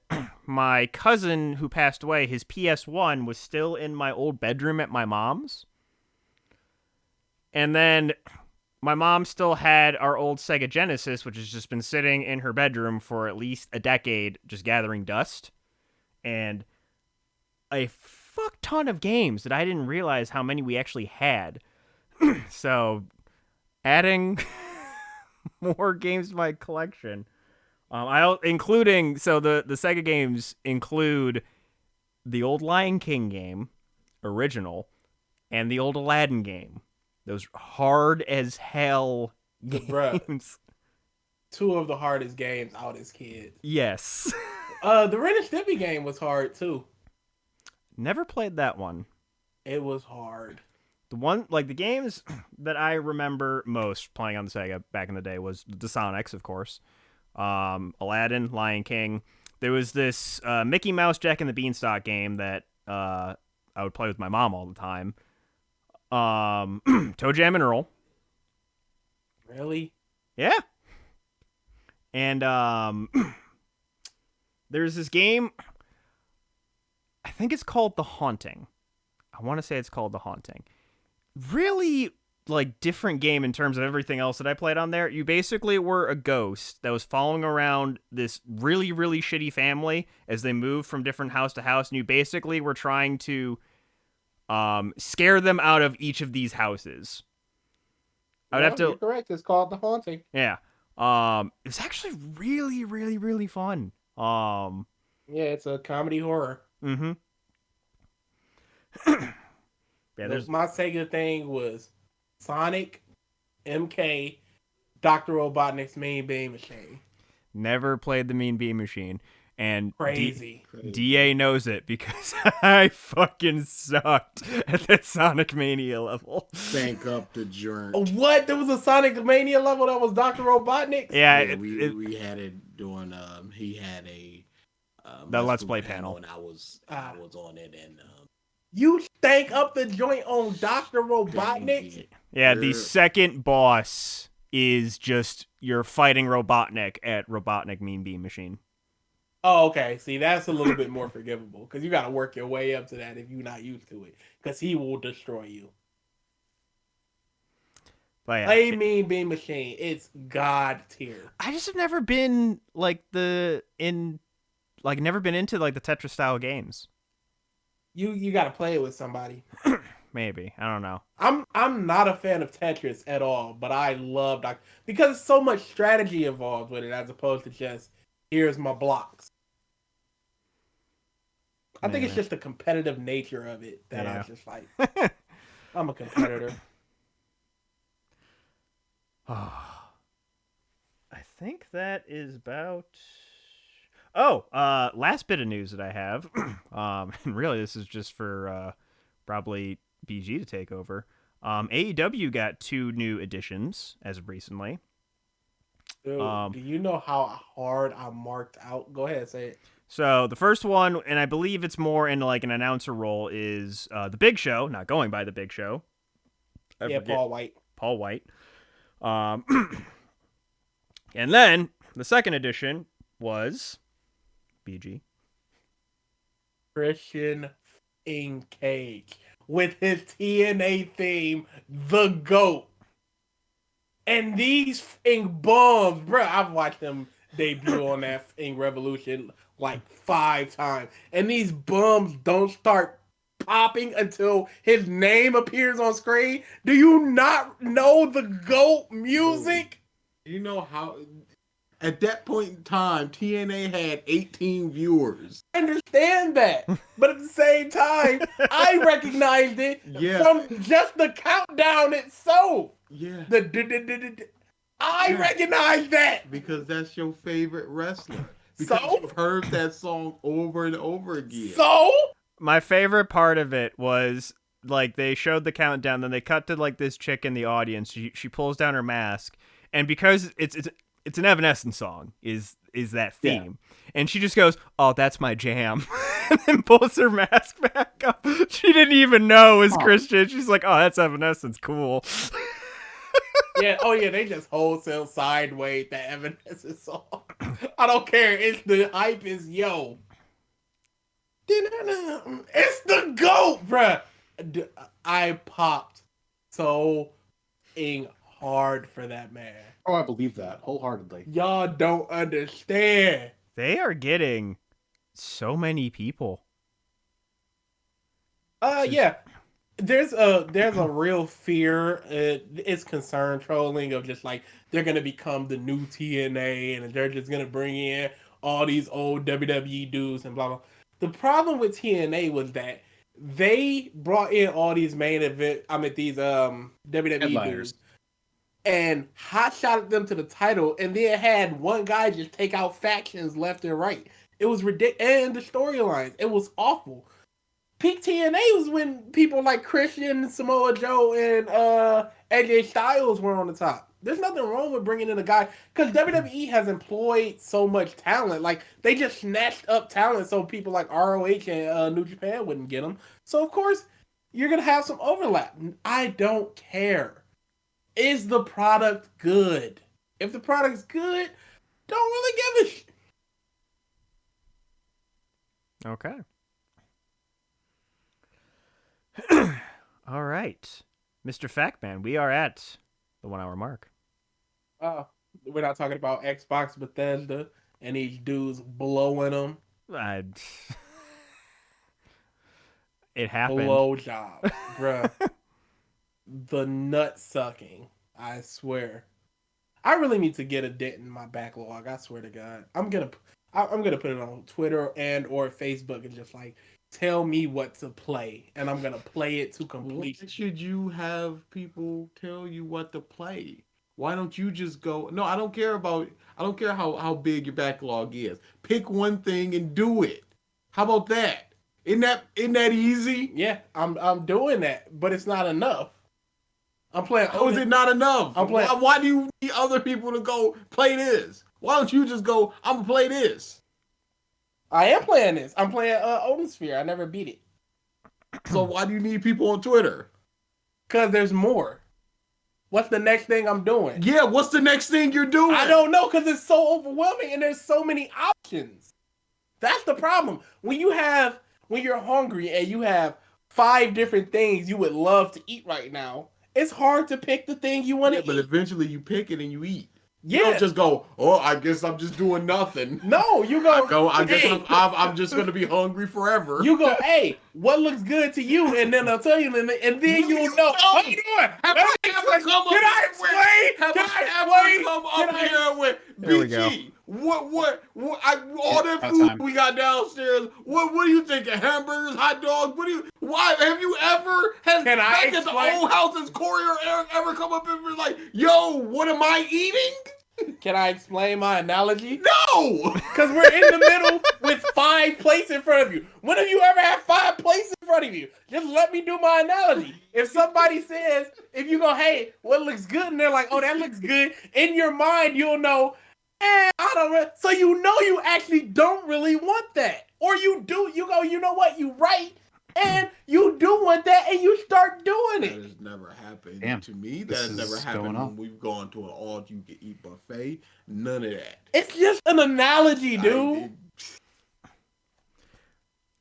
[SPEAKER 1] my cousin who passed away. His PS1 was still in my old bedroom at my mom's. And then my mom still had our old Sega Genesis, which has just been sitting in her bedroom for at least a decade, just gathering dust. And a fuck ton of games that I didn't realize how many we actually had. So, adding more games to my collection. Including, so the Sega games include the old Lion King game, original, and the old Aladdin game. Those hard as hell games.
[SPEAKER 6] Bruh, 2 of the hardest games out as kids.
[SPEAKER 1] Yes.
[SPEAKER 6] The Ren and Stimpy game was hard too.
[SPEAKER 1] Never played that one.
[SPEAKER 6] It was hard.
[SPEAKER 1] The one, like the games that I remember most playing on the Sega back in the day was the Sonics, of course. Aladdin, Lion King. There was this Mickey Mouse Jack and the Beanstalk game that I would play with my mom all the time. Toe Jam and Earl.
[SPEAKER 6] Really?
[SPEAKER 1] Yeah. And there's this game, I think it's called The Haunting. I want to say it's called The Haunting. Really, like, different game in terms of everything else that I played on there. You basically were a ghost that was following around this really, really shitty family as they moved from different house to house, and you basically were trying to scare them out of each of these houses. I would have to...
[SPEAKER 6] You're correct. It's called The Haunting.
[SPEAKER 1] Yeah. It was actually really, really, really fun.
[SPEAKER 6] Yeah, it's a comedy horror.
[SPEAKER 1] Mm-hmm. Yeah, there's...
[SPEAKER 6] My Sega thing was Sonic, MK, Dr. Robotnik's Mean Bean Machine.
[SPEAKER 1] Never played the Mean Bean Machine. And
[SPEAKER 6] Crazy.
[SPEAKER 1] DA knows it because I fucking sucked at that Sonic Mania level.
[SPEAKER 5] Bank up the joint.
[SPEAKER 6] Oh, what? There was a Sonic Mania level that was Dr. Robotnik?
[SPEAKER 1] Yeah,
[SPEAKER 5] we had it doing. He had a
[SPEAKER 1] the Let's Play panel,
[SPEAKER 5] and I was on it, and
[SPEAKER 6] you stank up the joint on Dr. Robotnik?
[SPEAKER 1] Yeah, the second boss is just you're fighting Robotnik at Robotnik Mean Bean Machine.
[SPEAKER 6] Oh, okay. See, that's a little bit more forgivable because you got to work your way up to that if you're not used to it, because he will destroy you.
[SPEAKER 1] But yeah,
[SPEAKER 6] Play Mean Bean Machine. It's God tier.
[SPEAKER 1] I just have never been never been into like the Tetris style games.
[SPEAKER 6] You got to play it with somebody.
[SPEAKER 1] Maybe, I don't know.
[SPEAKER 6] I'm not a fan of Tetris at all, but I love because there's so much strategy involved with it as opposed to just here's my blocks. I think it's just the competitive nature of it that I'm just like, I'm a competitor.
[SPEAKER 1] I think that is about... Oh, last bit of news that I have. And really, this is just for probably BG to take over. AEW got 2 new additions as of recently.
[SPEAKER 6] Dude, do you know how hard I marked out? Go ahead, say it.
[SPEAKER 1] So the first one, and I believe it's more in like an announcer role, is the Big Show, not going by the Big Show.
[SPEAKER 6] Paul White.
[SPEAKER 1] Paul White. And then the second edition was BG.
[SPEAKER 6] Christian Cage with his TNA theme, The GOAT. And these bums, bro, I've watched them debut on that Revolution like 5 times. And these bums don't start popping until his name appears on screen. Do you not know the GOAT music?
[SPEAKER 5] You know how... At that point in time, TNA had 18 viewers.
[SPEAKER 6] I understand that. But at the same time, I recognized it from just the countdown itself.
[SPEAKER 5] Yeah.
[SPEAKER 6] I recognize that.
[SPEAKER 5] Because that's your favorite wrestler. Because
[SPEAKER 6] So?
[SPEAKER 5] you've heard that song over and over again.
[SPEAKER 6] So?
[SPEAKER 1] My favorite part of it was like they showed the countdown, then they cut to like this chick in the audience. She pulls down her mask, and because it's an Evanescence song is that theme, and she just goes, "Oh, that's my jam," and then pulls her mask back up. She didn't even know it was Christian. She's like, "Oh, that's Evanescence, cool."
[SPEAKER 6] Yeah, oh yeah, they just wholesale sideways the Evanescence song. I don't care. It's the hype is yo. It's the GOAT, bruh. I popped so hard for that man.
[SPEAKER 4] Oh, I believe that wholeheartedly.
[SPEAKER 6] Y'all don't understand.
[SPEAKER 1] They are getting so many people.
[SPEAKER 6] Yeah. There's a real fear. It's concern trolling of just like they're gonna become the new TNA and they're just gonna bring in all these old WWE dudes and blah blah. The problem with TNA was that they brought in all these these WWE
[SPEAKER 4] Headliners.
[SPEAKER 6] dudes and hot-shotted them to the title, and then had one guy just take out factions left and right. It was ridiculous, and the storylines, it was awful. Peak TNA was when people like Christian, Samoa Joe, and AJ Styles were on the top. There's nothing wrong with bringing in a guy, because WWE has employed so much talent. Like, they just snatched up talent so people like ROH and New Japan wouldn't get them. So, of course, you're going to have some overlap. I don't care. Is the product good? If the product's good, don't really give a shit.
[SPEAKER 1] Okay. All right, Mr. Factman, we are at the 1 hour mark.
[SPEAKER 6] We're not talking about Xbox Bethesda and these dudes blowing them.
[SPEAKER 1] It happened.
[SPEAKER 6] Blowjob, bruh. The nut sucking. I swear. I really need to get a dent in my backlog. I swear to God. I'm gonna put it on Twitter and or Facebook and just like tell me what to play, and I'm gonna play it to
[SPEAKER 5] Why
[SPEAKER 6] completion.
[SPEAKER 5] should you have people tell you what to play? Why don't you just go? No, I don't care how big your backlog is. Pick one thing and do it. How about that? Isn't that easy?
[SPEAKER 6] Yeah, I'm doing that, but it's not enough. I'm playing.
[SPEAKER 5] How is it not enough?
[SPEAKER 6] I'm playing-
[SPEAKER 5] Why do you need other people to go play this? Why don't you just go, I'm gonna play this?
[SPEAKER 6] I am playing this. I'm playing Odin Sphere. I never beat it.
[SPEAKER 5] So why do you need people on Twitter?
[SPEAKER 6] Cause there's more. What's the next thing I'm doing?
[SPEAKER 5] Yeah, what's the next thing you're doing?
[SPEAKER 6] I don't know, because it's so overwhelming and there's so many options. That's the problem. When you're hungry and you have 5 different things you would love to eat right now, it's hard to pick the thing you want to eat.
[SPEAKER 5] But eventually you pick it and you eat.
[SPEAKER 6] Yeah.
[SPEAKER 5] You don't just go, oh, I guess I'm just doing nothing.
[SPEAKER 6] No, you go.
[SPEAKER 5] I guess
[SPEAKER 6] hey,
[SPEAKER 5] I'm just gonna be hungry forever.
[SPEAKER 6] You go, hey, what looks good to you? And then I'll tell you, and then you'll know. What are you doing?
[SPEAKER 5] Have I ever come up
[SPEAKER 6] Can I
[SPEAKER 5] here
[SPEAKER 6] explain?
[SPEAKER 5] with?
[SPEAKER 6] Can
[SPEAKER 5] Have
[SPEAKER 6] I
[SPEAKER 5] I ever
[SPEAKER 6] explain?
[SPEAKER 5] come
[SPEAKER 6] Can
[SPEAKER 5] up
[SPEAKER 6] I-
[SPEAKER 5] here with
[SPEAKER 1] There we go.
[SPEAKER 5] BG? What? All that
[SPEAKER 4] about
[SPEAKER 5] food
[SPEAKER 4] time.
[SPEAKER 5] we got downstairs. What do you think? Hamburgers, hot dogs? Why have you ever
[SPEAKER 6] Can I
[SPEAKER 5] back at the
[SPEAKER 6] explain?
[SPEAKER 5] old house? Has Corey or Eric ever come up and been like, "Yo, what am I eating?"
[SPEAKER 6] Can I explain my analogy?
[SPEAKER 5] No.
[SPEAKER 6] Because we're in the middle with 5 plates in front of you. When have you ever had 5 plates in front of you? Just let me do my analogy. If somebody says, if you go, hey, what looks good? And they're like, oh, that looks good. In your mind, you'll know, I don't know. So you know you actually don't really want that. Or you do, you go, you know what, you right. And you do want that, and you start doing
[SPEAKER 5] That
[SPEAKER 6] it.
[SPEAKER 5] has never happened
[SPEAKER 4] Damn,
[SPEAKER 5] to me. That
[SPEAKER 4] this
[SPEAKER 5] has never
[SPEAKER 4] is
[SPEAKER 5] happened
[SPEAKER 4] going on.
[SPEAKER 5] when we've gone to an all-you-can-eat buffet. None of that.
[SPEAKER 6] It's just an analogy, dude.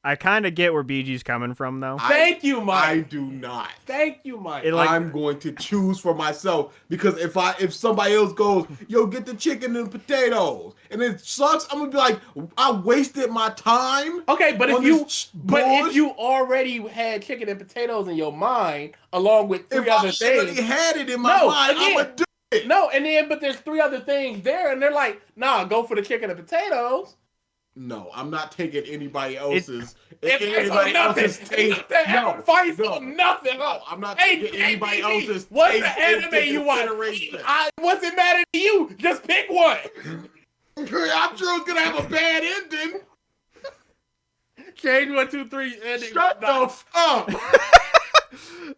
[SPEAKER 1] I kind of get where BG's coming from, though.
[SPEAKER 6] Thank you, Mike.
[SPEAKER 5] I do not.
[SPEAKER 6] Thank you, Mike.
[SPEAKER 5] I'm going to choose for myself, because if somebody else goes, yo, get the chicken and potatoes, and it sucks, I'm gonna be like, I wasted my time.
[SPEAKER 6] Okay, but
[SPEAKER 5] on
[SPEAKER 6] if
[SPEAKER 5] bullshit.
[SPEAKER 6] you already had chicken and potatoes in your mind, along with 3
[SPEAKER 5] if
[SPEAKER 6] other
[SPEAKER 5] I already
[SPEAKER 6] things,
[SPEAKER 5] had it in my
[SPEAKER 6] No,
[SPEAKER 5] mind,
[SPEAKER 6] again.
[SPEAKER 5] I'm gonna do it.
[SPEAKER 6] but there's 3 other things there, and they're like, nah, go for the chicken and potatoes.
[SPEAKER 5] No, I'm not taking anybody else's.
[SPEAKER 6] It fights on
[SPEAKER 5] Anybody
[SPEAKER 6] nothing.
[SPEAKER 5] else's taste.
[SPEAKER 6] It fights on nothing.
[SPEAKER 5] No, I'm not
[SPEAKER 6] Hey,
[SPEAKER 5] taking anybody
[SPEAKER 6] JP,
[SPEAKER 5] else's
[SPEAKER 6] what's
[SPEAKER 5] taste
[SPEAKER 6] the anime
[SPEAKER 5] into
[SPEAKER 6] you watch?
[SPEAKER 5] consideration.
[SPEAKER 6] I wasn't mad at you. Just pick one.
[SPEAKER 5] I'm sure it's gonna have a bad ending.
[SPEAKER 6] Change 1, 2, 3. Ending.
[SPEAKER 5] Shut the f up.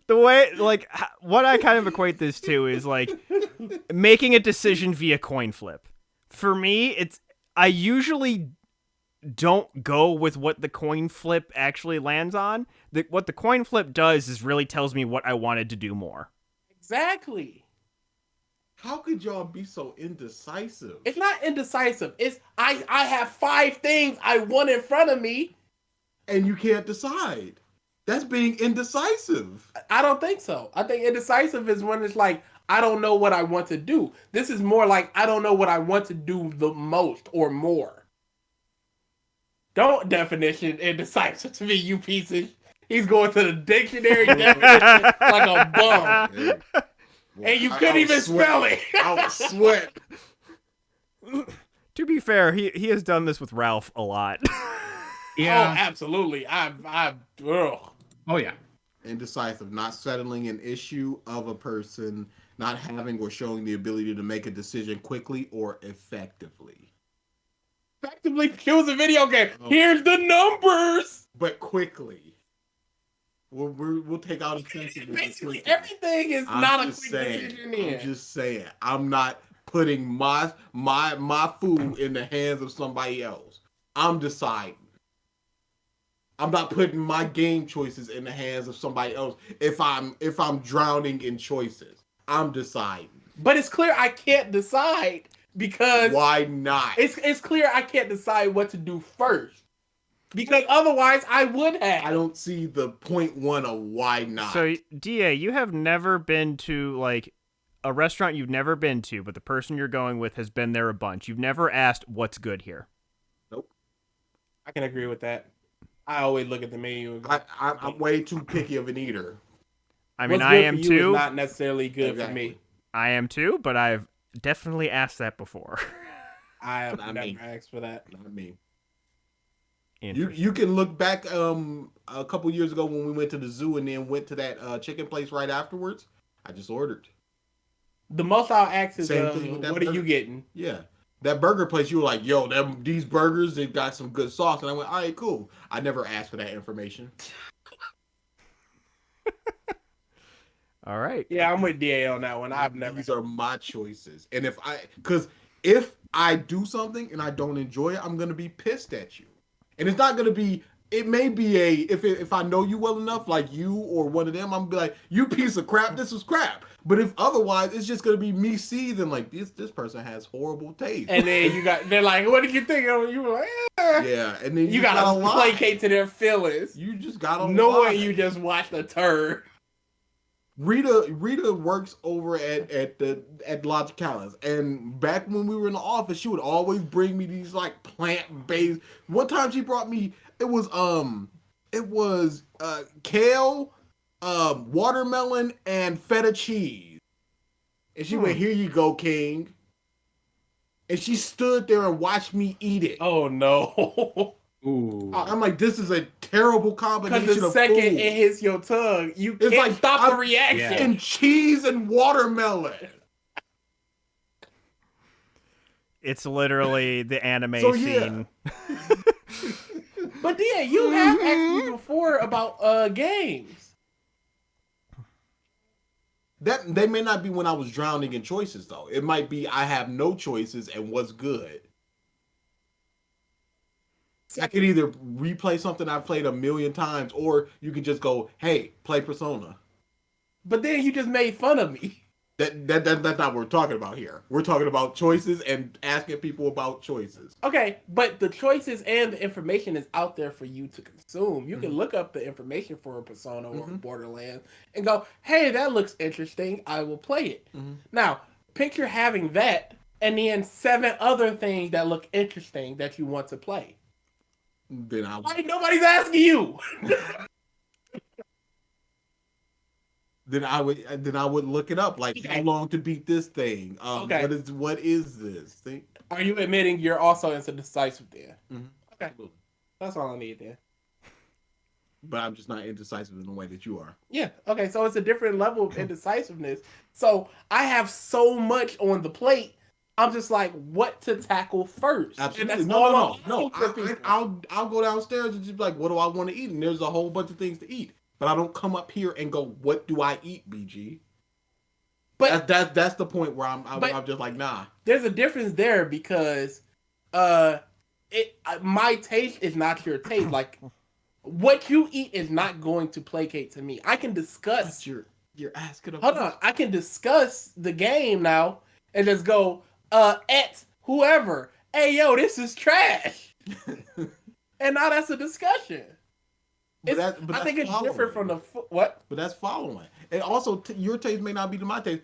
[SPEAKER 1] The way, like, what I kind of equate this to is like making a decision via coin flip. For me, I usually don't go with what the coin flip actually lands on. What the coin flip does is really tells me what I wanted to do more.
[SPEAKER 6] Exactly.
[SPEAKER 5] How could y'all be so indecisive?
[SPEAKER 6] It's not indecisive. It's I have 5 things I want in front of me.
[SPEAKER 5] And you can't decide. That's being indecisive.
[SPEAKER 6] I don't think so. I think indecisive is when it's like, I don't know what I want to do. This is more like, I don't know what I want to do the most or more. Don't definition indecisive to me, you piece of... He's going to the dictionary definition like a bum.
[SPEAKER 5] Yeah.
[SPEAKER 6] And you couldn't even spell it.
[SPEAKER 5] I was sweat.
[SPEAKER 1] To be fair, he has done this with Ralph a lot.
[SPEAKER 6] Yeah. Oh, absolutely. Ugh.
[SPEAKER 4] Oh yeah.
[SPEAKER 5] Indecisive, not settling an issue of a person, not having or showing the ability to make a decision quickly or effectively.
[SPEAKER 6] Effectively kills a video game.
[SPEAKER 5] Oh.
[SPEAKER 6] Here's the numbers.
[SPEAKER 5] But quickly. We'll take out offensive.
[SPEAKER 6] Basically, everything is not a quick decision here.
[SPEAKER 5] I'm just saying. I'm not putting my food in the hands of somebody else. I'm deciding. I'm not putting my game choices in the hands of somebody else. If I'm drowning in choices, I'm deciding.
[SPEAKER 6] But it's clear I can't decide because
[SPEAKER 5] why not?
[SPEAKER 6] It's clear I can't decide what to do first because otherwise I would have.
[SPEAKER 5] I don't see the point one of why not.
[SPEAKER 1] So, DA, you have never been to like a restaurant you've never been to, but the person you're going with has been there a bunch. You've never asked what's good here.
[SPEAKER 5] Nope.
[SPEAKER 6] I can agree with that. I always look at the menu. And go,
[SPEAKER 5] I'm way too picky of an eater.
[SPEAKER 1] I mean,
[SPEAKER 6] what's
[SPEAKER 1] I
[SPEAKER 6] good
[SPEAKER 1] am
[SPEAKER 6] for you
[SPEAKER 1] too.
[SPEAKER 6] is not necessarily good for me.
[SPEAKER 1] I am too, but I've definitely asked that before.
[SPEAKER 6] I have
[SPEAKER 5] Not
[SPEAKER 6] never
[SPEAKER 5] me.
[SPEAKER 6] asked for that.
[SPEAKER 5] Not me.
[SPEAKER 1] Interesting.
[SPEAKER 5] You can look back a couple years ago when we went to the zoo and then went to that chicken place right afterwards. I just ordered.
[SPEAKER 6] The most I'll ask is,
[SPEAKER 5] Same thing with that
[SPEAKER 6] what are
[SPEAKER 5] burger.
[SPEAKER 6] you getting?
[SPEAKER 5] Yeah. That burger place, you were like, yo, these burgers, they got some good sauce. And I went, all right, cool. I never asked for that information.
[SPEAKER 1] All right.
[SPEAKER 6] Yeah, I'm with DA on that one. I've never.
[SPEAKER 5] These are my choices. And if I do something and I don't enjoy it, I'm going to be pissed at you. And it's not going to be, it may be if I know you well enough, like you or one of them, I'm going to be like, you piece of crap, this is crap. But if otherwise, it's just going to be me seething like, this person has horrible taste.
[SPEAKER 6] And then they're like, what did you think of it? You were like,
[SPEAKER 5] Yeah, and then
[SPEAKER 6] you gotta placate to their feelings.
[SPEAKER 5] You just gotta lie.
[SPEAKER 6] Knowing you just watched a turd.
[SPEAKER 5] Rita works over at Logicalis, and back when we were in the office, she would always bring me these like plant-based. One time she brought me it was kale, watermelon, and feta cheese, and she went, "Here you go, King." And she stood there and watched me eat it.
[SPEAKER 6] Oh no.
[SPEAKER 4] Ooh.
[SPEAKER 5] I'm like, this is a terrible combination
[SPEAKER 6] Because the
[SPEAKER 5] of
[SPEAKER 6] second
[SPEAKER 5] food.
[SPEAKER 6] it hits your tongue, you
[SPEAKER 5] It's
[SPEAKER 6] can't
[SPEAKER 5] like,
[SPEAKER 6] stop the reaction.
[SPEAKER 5] And cheese and watermelon.
[SPEAKER 1] It's literally the anime
[SPEAKER 5] So, yeah.
[SPEAKER 1] scene.
[SPEAKER 6] But yeah, you have asked me before about games.
[SPEAKER 5] That they may not be when I was drowning in choices though. It might be I have no choices and what's good. I could either replay something I've played 1,000,000 times, or you could just go, "Hey, play Persona."
[SPEAKER 6] But then you just made fun of me.
[SPEAKER 5] That's not what we're talking about here. We're talking about choices and asking people about choices.
[SPEAKER 6] Okay, but the choices and the information is out there for you to consume. You can look up the information for a Persona or Borderlands and go, "Hey, that looks interesting. I will play it." Now, picture having that and then 7 other things that look interesting that you want to play.
[SPEAKER 5] Then
[SPEAKER 6] Why nobody's asking you?
[SPEAKER 5] Then I would look it up, like how long to beat this thing.
[SPEAKER 6] Okay.
[SPEAKER 5] What is this? See?
[SPEAKER 6] Are you admitting you're also indecisive then? That's all I need then.
[SPEAKER 5] But I'm just not indecisive in the way that you are.
[SPEAKER 6] Yeah. Okay. So it's a different level of indecisiveness. So I have so much on the plate. I'm just like, what to tackle first?
[SPEAKER 5] Absolutely.
[SPEAKER 6] And that's
[SPEAKER 5] No.
[SPEAKER 6] all I'm asking for people.
[SPEAKER 5] I'll go downstairs and just be like, what do I want to eat? And there's a whole bunch of things to eat. But I don't come up here and go, what do I eat, BG?
[SPEAKER 6] But
[SPEAKER 5] that's the point where I'm just like, nah.
[SPEAKER 6] there's a difference there because my taste is not your taste. Like what you eat is not going to placate to me. I can discuss.
[SPEAKER 5] But you're asking.
[SPEAKER 6] Hold on, I can discuss the game now and just go at whoever. Hey yo, this is trash. And now that's a discussion. I think it's different from the what?
[SPEAKER 5] But that's following. And also, your taste may not be to my taste.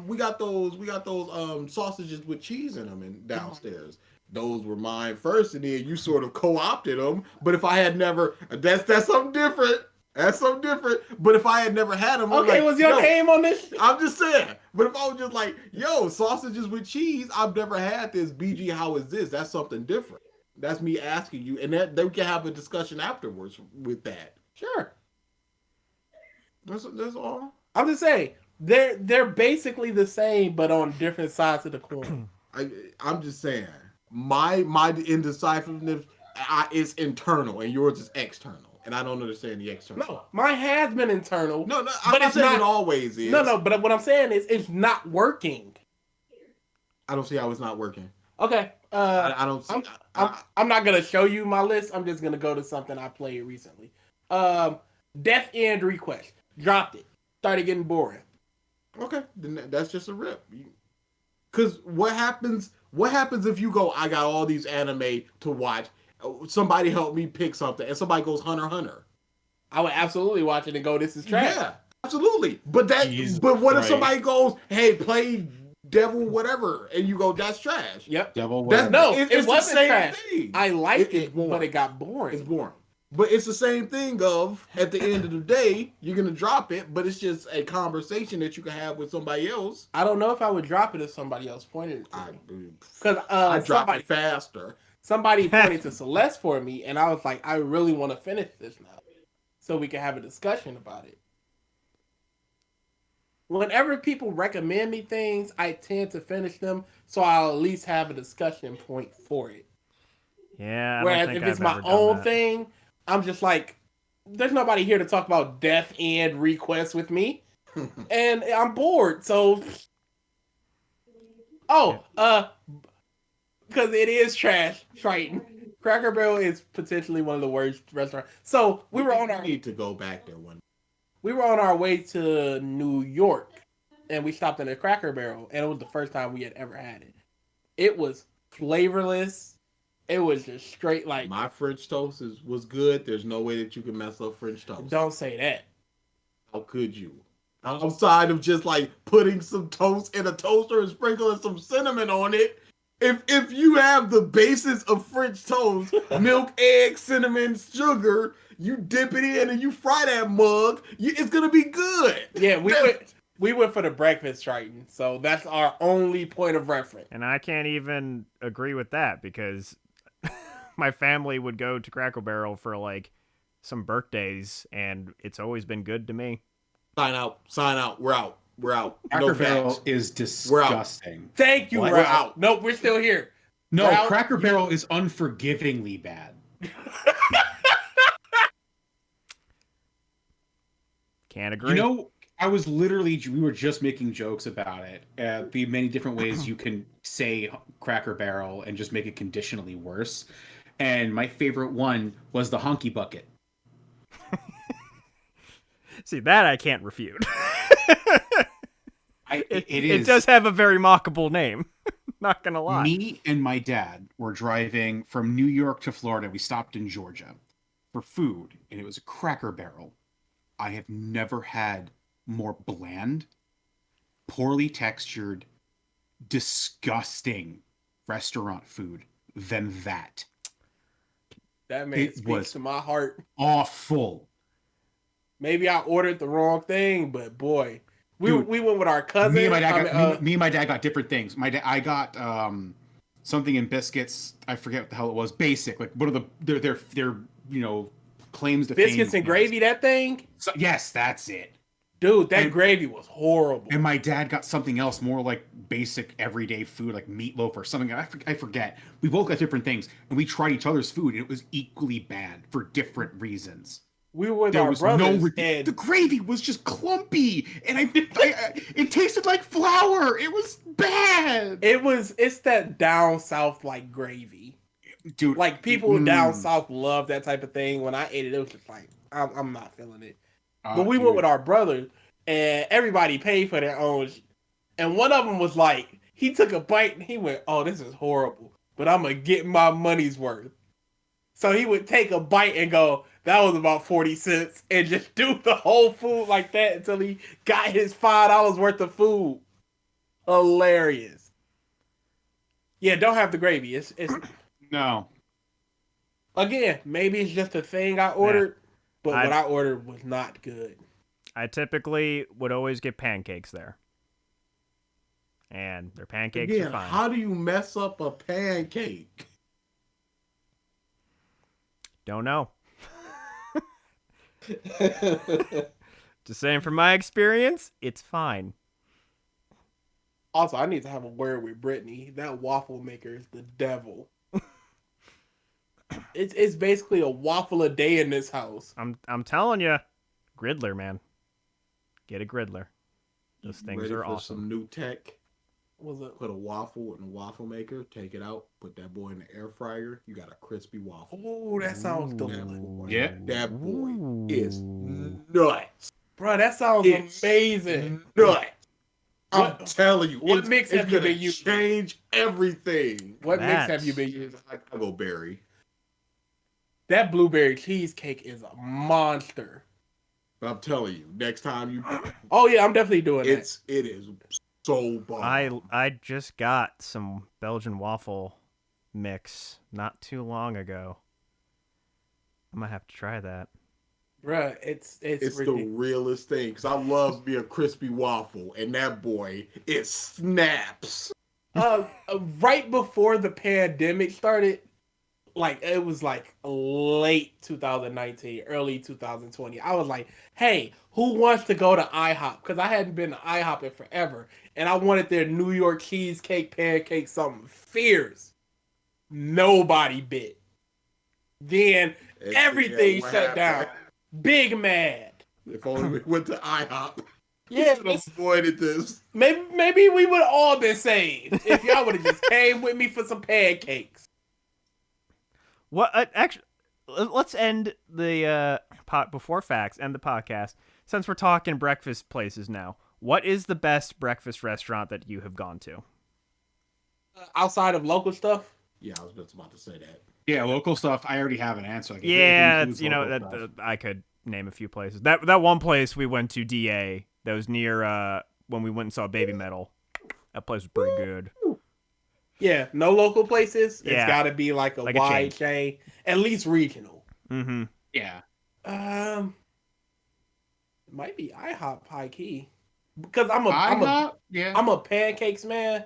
[SPEAKER 5] We got those sausages with cheese in them downstairs. Those were mine first, and then you sort of co-opted them. But if I had never, that's something different. That's something different. But if I had never had them,
[SPEAKER 6] okay, was your name on this?
[SPEAKER 5] I'm just saying. But if I was just like, yo, sausages with cheese, I've never had this. BG, how is this? That's something different. That's me asking you, and that we can have a discussion afterwards with that.
[SPEAKER 6] Sure.
[SPEAKER 5] That's all.
[SPEAKER 6] I'm just saying they're basically the same, but on different sides of the coin.
[SPEAKER 5] I'm just saying my indecisiveness is internal, and yours is external, and I don't understand the external.
[SPEAKER 6] No, mine has been internal.
[SPEAKER 5] No, I'm not saying it always is.
[SPEAKER 6] No, but what I'm saying is it's not working.
[SPEAKER 5] I don't see how it's not working.
[SPEAKER 6] Okay.
[SPEAKER 5] I don't see.
[SPEAKER 6] I'm not gonna show you my list. I'm just gonna go to something I played recently. Death End Request. Dropped it. Started getting boring.
[SPEAKER 5] Okay, then that's just a rip. Because what happens if you go, I got all these anime to watch. Somebody help me pick something, and somebody goes Hunter x Hunter.
[SPEAKER 6] I would absolutely watch it and go, this is trash.
[SPEAKER 5] Yeah, absolutely. But
[SPEAKER 4] Jesus
[SPEAKER 5] what if
[SPEAKER 4] Christ.
[SPEAKER 5] somebody goes, hey, play Devil whatever, and you go, that's trash.
[SPEAKER 6] Yep.
[SPEAKER 4] Devil
[SPEAKER 5] That's,
[SPEAKER 4] whatever.
[SPEAKER 6] No,
[SPEAKER 5] it's
[SPEAKER 6] it wasn't
[SPEAKER 5] the same
[SPEAKER 6] trash.
[SPEAKER 5] thing.
[SPEAKER 6] I liked it,
[SPEAKER 5] boring.
[SPEAKER 6] but it got boring.
[SPEAKER 5] It's boring. But it's the same thing of, at the end of the day, you're going to drop it, but it's just a conversation that you can have with somebody else.
[SPEAKER 6] I don't know if I would drop it if somebody else pointed it to me. Because
[SPEAKER 5] I drop it faster.
[SPEAKER 6] somebody pointed to Celeste for me, and I was like, I really want to finish this now. So we can have a discussion about it. Whenever people recommend me things, I tend to finish them, so I'll at least have a discussion point for it.
[SPEAKER 1] Yeah. I
[SPEAKER 6] Whereas
[SPEAKER 1] don't think
[SPEAKER 6] if it's
[SPEAKER 1] I've
[SPEAKER 6] my
[SPEAKER 1] ever done
[SPEAKER 6] own
[SPEAKER 1] that.
[SPEAKER 6] thing, I'm just like, there's nobody here to talk about Death End Request with me, and I'm bored. So, because it is trash, Triton. Cracker Barrel is potentially one of the worst restaurants. So we were on our
[SPEAKER 5] need to go back there one.
[SPEAKER 6] we were on our way to New York, and we stopped in a Cracker Barrel, and it was the first time we had ever had it. It was flavorless. It was just straight like.
[SPEAKER 5] My French toast was good. There's no way that you can mess up French toast.
[SPEAKER 6] Don't say that.
[SPEAKER 5] How could you? Outside of just like putting some toast in a toaster and sprinkling some cinnamon on it. If you have the basis of French toast, milk, egg, cinnamon, sugar, you dip it in and you fry that mug, it's gonna be good.
[SPEAKER 6] Yeah, we went for the breakfast Triton, so that's our only point of reference.
[SPEAKER 1] And I can't even agree with that because my family would go to Cracker Barrel for like some birthdays, and it's always been good to me.
[SPEAKER 5] Sign out. We're out.
[SPEAKER 4] Cracker Barrel
[SPEAKER 5] facts.
[SPEAKER 4] is disgusting.
[SPEAKER 6] Thank you,
[SPEAKER 4] What?
[SPEAKER 6] Ralph. Out. Nope, we're still here.
[SPEAKER 4] No,
[SPEAKER 6] Ralph,
[SPEAKER 4] Cracker Barrel is unforgivingly bad.
[SPEAKER 1] Can't agree.
[SPEAKER 4] You know, we were just making jokes about it. The many different ways you can say Cracker Barrel and just make it conditionally worse. And my favorite one was the honky bucket.
[SPEAKER 1] See, that I can't refute.
[SPEAKER 4] It
[SPEAKER 1] does have a very mockable name. Not gonna lie.
[SPEAKER 4] Me and my dad were driving from New York to Florida. We stopped in Georgia for food, and it was a Cracker Barrel. I have never had more bland, poorly textured, disgusting restaurant food than that.
[SPEAKER 6] That man
[SPEAKER 4] It
[SPEAKER 6] speaks
[SPEAKER 4] was
[SPEAKER 6] to my heart.
[SPEAKER 4] Awful.
[SPEAKER 6] Maybe I ordered the wrong thing, but boy, we went with our cousin.
[SPEAKER 4] Me and my dad got different things. I got something in biscuits. I forget what the hell it was. Basic. Like, what are their claims to
[SPEAKER 6] Biscuits
[SPEAKER 4] fame?
[SPEAKER 6] and gravy, that thing?
[SPEAKER 4] So, yes, that's it.
[SPEAKER 6] Dude, that
[SPEAKER 4] And-
[SPEAKER 6] gravy was horrible.
[SPEAKER 4] And my dad got something else, more like basic everyday food, like meatloaf or something. I forget. We both got different things, and we tried each other's food, and it was equally bad for different reasons.
[SPEAKER 6] We were with
[SPEAKER 4] There
[SPEAKER 6] our
[SPEAKER 4] was
[SPEAKER 6] brothers,
[SPEAKER 4] the gravy was just clumpy, and it tasted like flour. It was bad.
[SPEAKER 6] it's that down south like gravy.
[SPEAKER 4] Dude,
[SPEAKER 6] Like people down south love that type of thing. When I ate it, it was just like I'm not feeling it. But we went with our brothers, and everybody paid for their own. And one of them was like, he took a bite and he went, "Oh, this is horrible, but I'm gonna get my money's worth." So he would take a bite and go, "That was about 40 cents," and just do the whole food like that until he got his $5 worth of food. Hilarious. Yeah, don't have the gravy. It's
[SPEAKER 4] No.
[SPEAKER 6] again, maybe it's just a thing I ordered, but what I ordered was not good.
[SPEAKER 1] I typically would always get pancakes there. And their pancakes are
[SPEAKER 5] Again,
[SPEAKER 1] fine.
[SPEAKER 5] how do you mess up a pancake?
[SPEAKER 1] Don't know. Just saying from my experience, it's fine.
[SPEAKER 6] Also, I need to have a word with Brittany. That waffle maker is the devil. It's basically a waffle a day in this house.
[SPEAKER 1] I'm telling you, Griddler, man. Get a Griddler. Those things
[SPEAKER 5] Ready
[SPEAKER 1] are
[SPEAKER 5] for
[SPEAKER 1] awesome.
[SPEAKER 5] some new tech?
[SPEAKER 6] Was it?
[SPEAKER 5] Put a waffle in a waffle maker, take it out, put that boy in the air fryer. You got a crispy waffle.
[SPEAKER 6] Oh, that sounds delicious.
[SPEAKER 4] Yeah.
[SPEAKER 5] That boy is
[SPEAKER 1] Ooh.
[SPEAKER 5] nuts.
[SPEAKER 6] Bro, that sounds
[SPEAKER 5] It's
[SPEAKER 6] amazing.
[SPEAKER 5] Nuts. I'm
[SPEAKER 6] What-
[SPEAKER 5] telling you.
[SPEAKER 6] what mix have you
[SPEAKER 5] gonna
[SPEAKER 6] been using?
[SPEAKER 5] change everything.
[SPEAKER 6] What mix
[SPEAKER 1] That's-
[SPEAKER 6] have you been using?
[SPEAKER 5] I go berry.
[SPEAKER 6] That blueberry cheesecake is a monster.
[SPEAKER 5] But I'm telling you, next time you,
[SPEAKER 6] Oh yeah, I'm definitely doing
[SPEAKER 5] it is so bomb.
[SPEAKER 1] I just got some Belgian waffle mix not too long ago. I'm gonna have to try that.
[SPEAKER 6] that. Bruh, it's
[SPEAKER 5] It's the
[SPEAKER 6] ridiculous.
[SPEAKER 5] realest thing because I love me a crispy waffle, and that boy, it snaps.
[SPEAKER 6] Right before the pandemic started, like it was like late 2019, early 2020. I was like, "Hey, who wants to go to IHOP?" Because I hadn't been to IHOP in forever, and I wanted their New York cheesecake pancake, something fierce. Nobody bit. Then
[SPEAKER 5] And
[SPEAKER 6] everything
[SPEAKER 5] what
[SPEAKER 6] shut down.
[SPEAKER 5] happened?
[SPEAKER 6] Big mad.
[SPEAKER 5] If only we went to IHOP,
[SPEAKER 6] Yeah,
[SPEAKER 5] we should have avoided this.
[SPEAKER 6] maybe we would have all been saved if y'all would have just came with me for some pancakes.
[SPEAKER 1] What actually? Let's end the pot before facts. End the podcast since we're talking breakfast places now. What is the best breakfast restaurant that you have gone to?
[SPEAKER 6] Outside of local stuff.
[SPEAKER 5] Yeah, I was just about to say that.
[SPEAKER 4] Yeah, local stuff. I already have an answer. Like, if it
[SPEAKER 1] Yeah,
[SPEAKER 4] includes
[SPEAKER 1] you know
[SPEAKER 4] local
[SPEAKER 1] that
[SPEAKER 4] stuff.
[SPEAKER 1] I could name a few places. That one place we went to, DA, that was near when we went and saw Baby Metal. That place was pretty good.
[SPEAKER 6] Yeah, no local places. It's
[SPEAKER 1] Yeah.
[SPEAKER 6] got to be like a
[SPEAKER 1] Like a
[SPEAKER 6] wide chain, at least regional.
[SPEAKER 1] Mm-hmm.
[SPEAKER 4] Yeah.
[SPEAKER 6] It might be IHOP high key because I'm a pancakes man,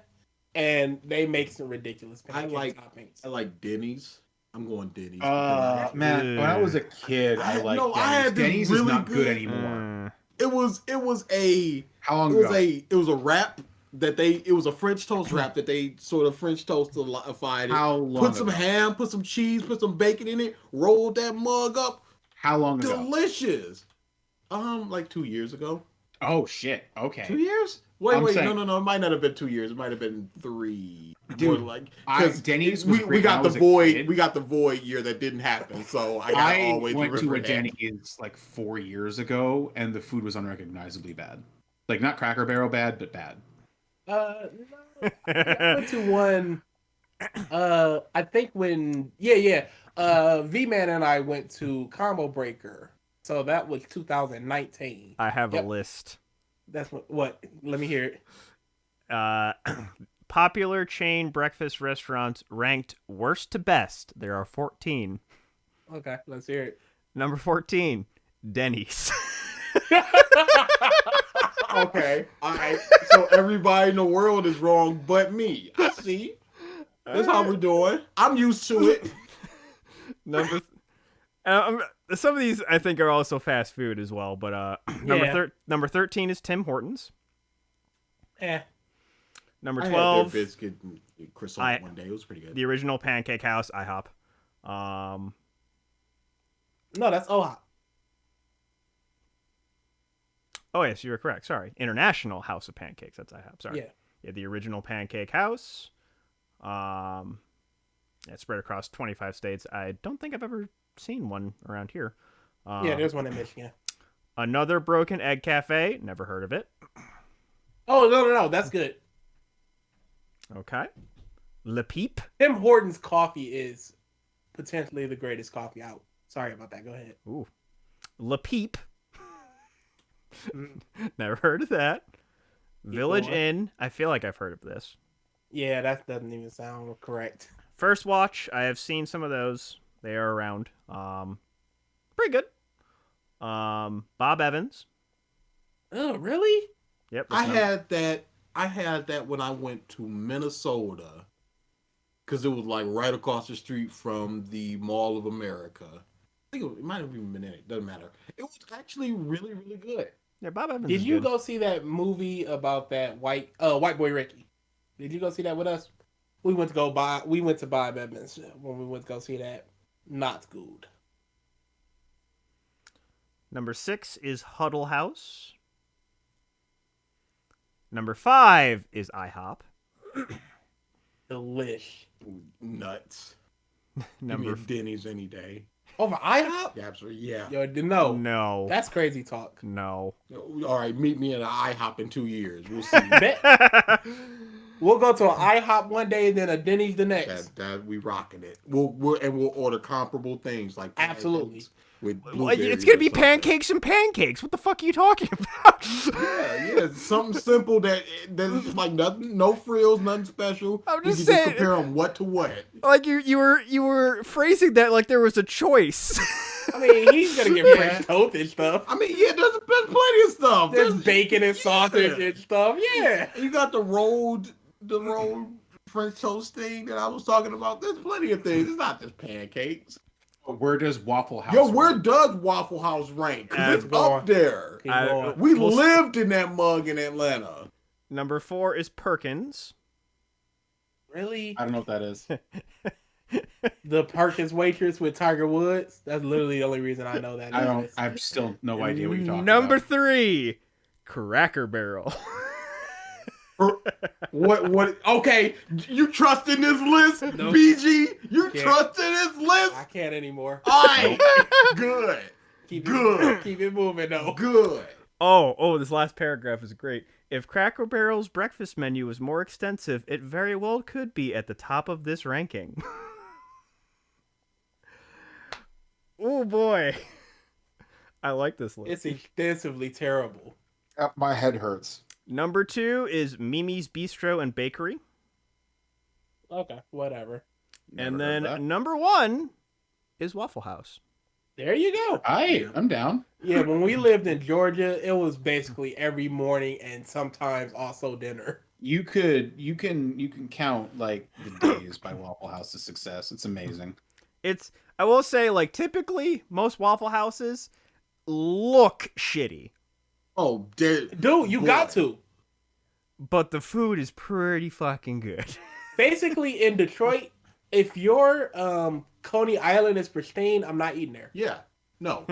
[SPEAKER 6] and they make some ridiculous pancake toppings.
[SPEAKER 5] I like Denny's. I'm going Denny's.
[SPEAKER 4] Man, when I was a kid, I liked
[SPEAKER 5] no,
[SPEAKER 4] Denny's.
[SPEAKER 5] I had this
[SPEAKER 4] Denny's
[SPEAKER 5] really
[SPEAKER 4] is not good
[SPEAKER 5] good-
[SPEAKER 4] anymore.
[SPEAKER 5] It was a
[SPEAKER 4] How long ago?
[SPEAKER 5] it was a wrap that it was a French toast wrap that they sort of French toastified it.
[SPEAKER 4] How long
[SPEAKER 5] Put some
[SPEAKER 4] ago?
[SPEAKER 5] ham, put some cheese, put some bacon in it, rolled that mug up.
[SPEAKER 4] How long ago?
[SPEAKER 5] Delicious. Like 2 years ago.
[SPEAKER 4] Oh shit. Okay.
[SPEAKER 5] 2 years? Wait,
[SPEAKER 4] I'm saying-
[SPEAKER 5] no. It might not have been 2 years. It might have been 3.
[SPEAKER 4] Dude,
[SPEAKER 5] More like
[SPEAKER 4] Denny's was
[SPEAKER 5] we
[SPEAKER 4] great
[SPEAKER 5] got
[SPEAKER 4] when I
[SPEAKER 5] the
[SPEAKER 4] was a
[SPEAKER 5] void.
[SPEAKER 4] kid.
[SPEAKER 5] We got the void year that didn't happen. So I got
[SPEAKER 4] I
[SPEAKER 5] always
[SPEAKER 4] went to a
[SPEAKER 5] remember that.
[SPEAKER 4] Denny's like 4 years ago, and the food was unrecognizably bad. Like not Cracker Barrel bad, but bad.
[SPEAKER 6] No, I went to one. I think when V-Man and I went to Combo Breaker, so that was 2019.
[SPEAKER 1] I have
[SPEAKER 6] Yep.
[SPEAKER 1] a list.
[SPEAKER 6] That's what. Let me hear it.
[SPEAKER 1] Popular chain breakfast restaurants ranked worst to best. There are 14.
[SPEAKER 6] Okay, let's hear it.
[SPEAKER 1] Number 14, Denny's.
[SPEAKER 5] Okay, all right. So everybody in the world is wrong, but me. I see. That's how we're doing. I'm used to it.
[SPEAKER 1] Some of these I think are also fast food as well, but number 13 is Tim Hortons. Number 12,
[SPEAKER 5] I had their biscuit and croissant one day. It was pretty good.
[SPEAKER 1] The Original Pancake House, IHOP.
[SPEAKER 6] No, that's OHOP.
[SPEAKER 1] Oh, yes, you were correct. Sorry. International House of Pancakes. That's IHOP. Sorry. Yeah, The Original Pancake House. It's spread across 25 states. I don't think I've ever seen one around here.
[SPEAKER 6] Yeah, there's one in Michigan.
[SPEAKER 1] Another Broken Egg Cafe. Never heard of it.
[SPEAKER 6] Oh, no. That's good.
[SPEAKER 1] Okay. Le Peep.
[SPEAKER 6] Tim Hortons coffee is potentially the greatest coffee out. Sorry about that. Go ahead.
[SPEAKER 1] Ooh. Le Peep. Never heard of that. Village Inn. I feel like I've heard of this.
[SPEAKER 6] Yeah, that doesn't even sound correct.
[SPEAKER 1] First Watch. I have seen some of those. They are around. Pretty good. Bob Evans.
[SPEAKER 6] Oh, really?
[SPEAKER 1] Yep.
[SPEAKER 5] I had that when I went to Minnesota, because it was like right across the street from the Mall of America. I think it might have even been in it. Doesn't matter. It was actually really, really good.
[SPEAKER 1] Yeah, Bob Evans.
[SPEAKER 6] Did
[SPEAKER 1] is
[SPEAKER 6] you
[SPEAKER 1] good.
[SPEAKER 6] go see that movie about that white boy Ricky? Did you go see that with us? We went to Bob Evans when we went to go see that. Not good.
[SPEAKER 1] Number 6 is Huddle House. Number 5 is IHOP.
[SPEAKER 6] Delish.
[SPEAKER 5] Nuts.
[SPEAKER 1] Number
[SPEAKER 5] Give me a Denny's any day.
[SPEAKER 6] Over IHOP?
[SPEAKER 5] Yeah, absolutely. Yeah.
[SPEAKER 6] Yo, no.
[SPEAKER 1] No.
[SPEAKER 6] That's crazy talk.
[SPEAKER 1] No.
[SPEAKER 5] All right, meet me at an IHOP in 2 years. We'll see.
[SPEAKER 6] Bet. We'll go to an IHOP one day and then a Denny's the next.
[SPEAKER 5] That we rocking it. We'll order comparable things like
[SPEAKER 6] Absolutely.
[SPEAKER 5] with
[SPEAKER 1] It's gonna be pancakes and pancakes. What the fuck are you talking about?
[SPEAKER 5] Yeah, something simple that's just like nothing, no frills, nothing special.
[SPEAKER 1] I'm
[SPEAKER 5] You
[SPEAKER 1] just
[SPEAKER 5] can
[SPEAKER 1] saying-
[SPEAKER 5] just compare them what to what.
[SPEAKER 1] Like you were phrasing that like there was a choice.
[SPEAKER 6] I mean, he's gonna get French toast and stuff.
[SPEAKER 5] I mean, yeah, there's plenty of stuff.
[SPEAKER 6] There's bacon and sausage and stuff. Yeah.
[SPEAKER 5] You got the rolled French toast thing that I was talking about. There's plenty of things. It's not just pancakes.
[SPEAKER 4] Where does Waffle House?
[SPEAKER 5] Yo, where
[SPEAKER 4] rank?
[SPEAKER 5] does Waffle House rank? Because it's
[SPEAKER 6] going.
[SPEAKER 5] up there.
[SPEAKER 6] Keep going.
[SPEAKER 5] We lived in that mug in Atlanta.
[SPEAKER 1] Number 4 is Perkins.
[SPEAKER 6] Really?
[SPEAKER 4] I don't know what that is.
[SPEAKER 6] The Perkins waitress with Tiger Woods? That's literally the only reason I know that.
[SPEAKER 4] I have still no idea what you're talking
[SPEAKER 1] Number
[SPEAKER 4] about.
[SPEAKER 1] 3, Cracker Barrel.
[SPEAKER 5] What? Okay, you trust in this list,
[SPEAKER 6] Nope.
[SPEAKER 5] BG? You
[SPEAKER 6] Can't.
[SPEAKER 5] trust in this list?
[SPEAKER 6] I can't anymore.
[SPEAKER 5] All right, good,
[SPEAKER 6] Keep it moving though.
[SPEAKER 5] good.
[SPEAKER 1] Oh, this last paragraph is great. If Cracker Barrel's breakfast menu was more extensive, it very well could be at the top of this ranking. Oh boy. I like this list.
[SPEAKER 6] It's extensively terrible.
[SPEAKER 3] My head hurts.
[SPEAKER 1] Number 2 is Mimi's Bistro and Bakery.
[SPEAKER 6] Okay, whatever.
[SPEAKER 1] And
[SPEAKER 4] Never heard of that.
[SPEAKER 1] then number 1 is Waffle House.
[SPEAKER 6] There you go.
[SPEAKER 4] I'm down.
[SPEAKER 6] Yeah, when we lived in Georgia, it was basically every morning and sometimes also dinner.
[SPEAKER 4] You can count like the days by Waffle House's success. It's amazing.
[SPEAKER 1] I will say, like, typically most Waffle Houses look shitty,
[SPEAKER 5] Oh, dude,
[SPEAKER 6] You got to.
[SPEAKER 1] but the food is pretty fucking good.
[SPEAKER 6] Basically, in Detroit, if your Coney Island is pristine, I'm not eating there.
[SPEAKER 5] Yeah, no.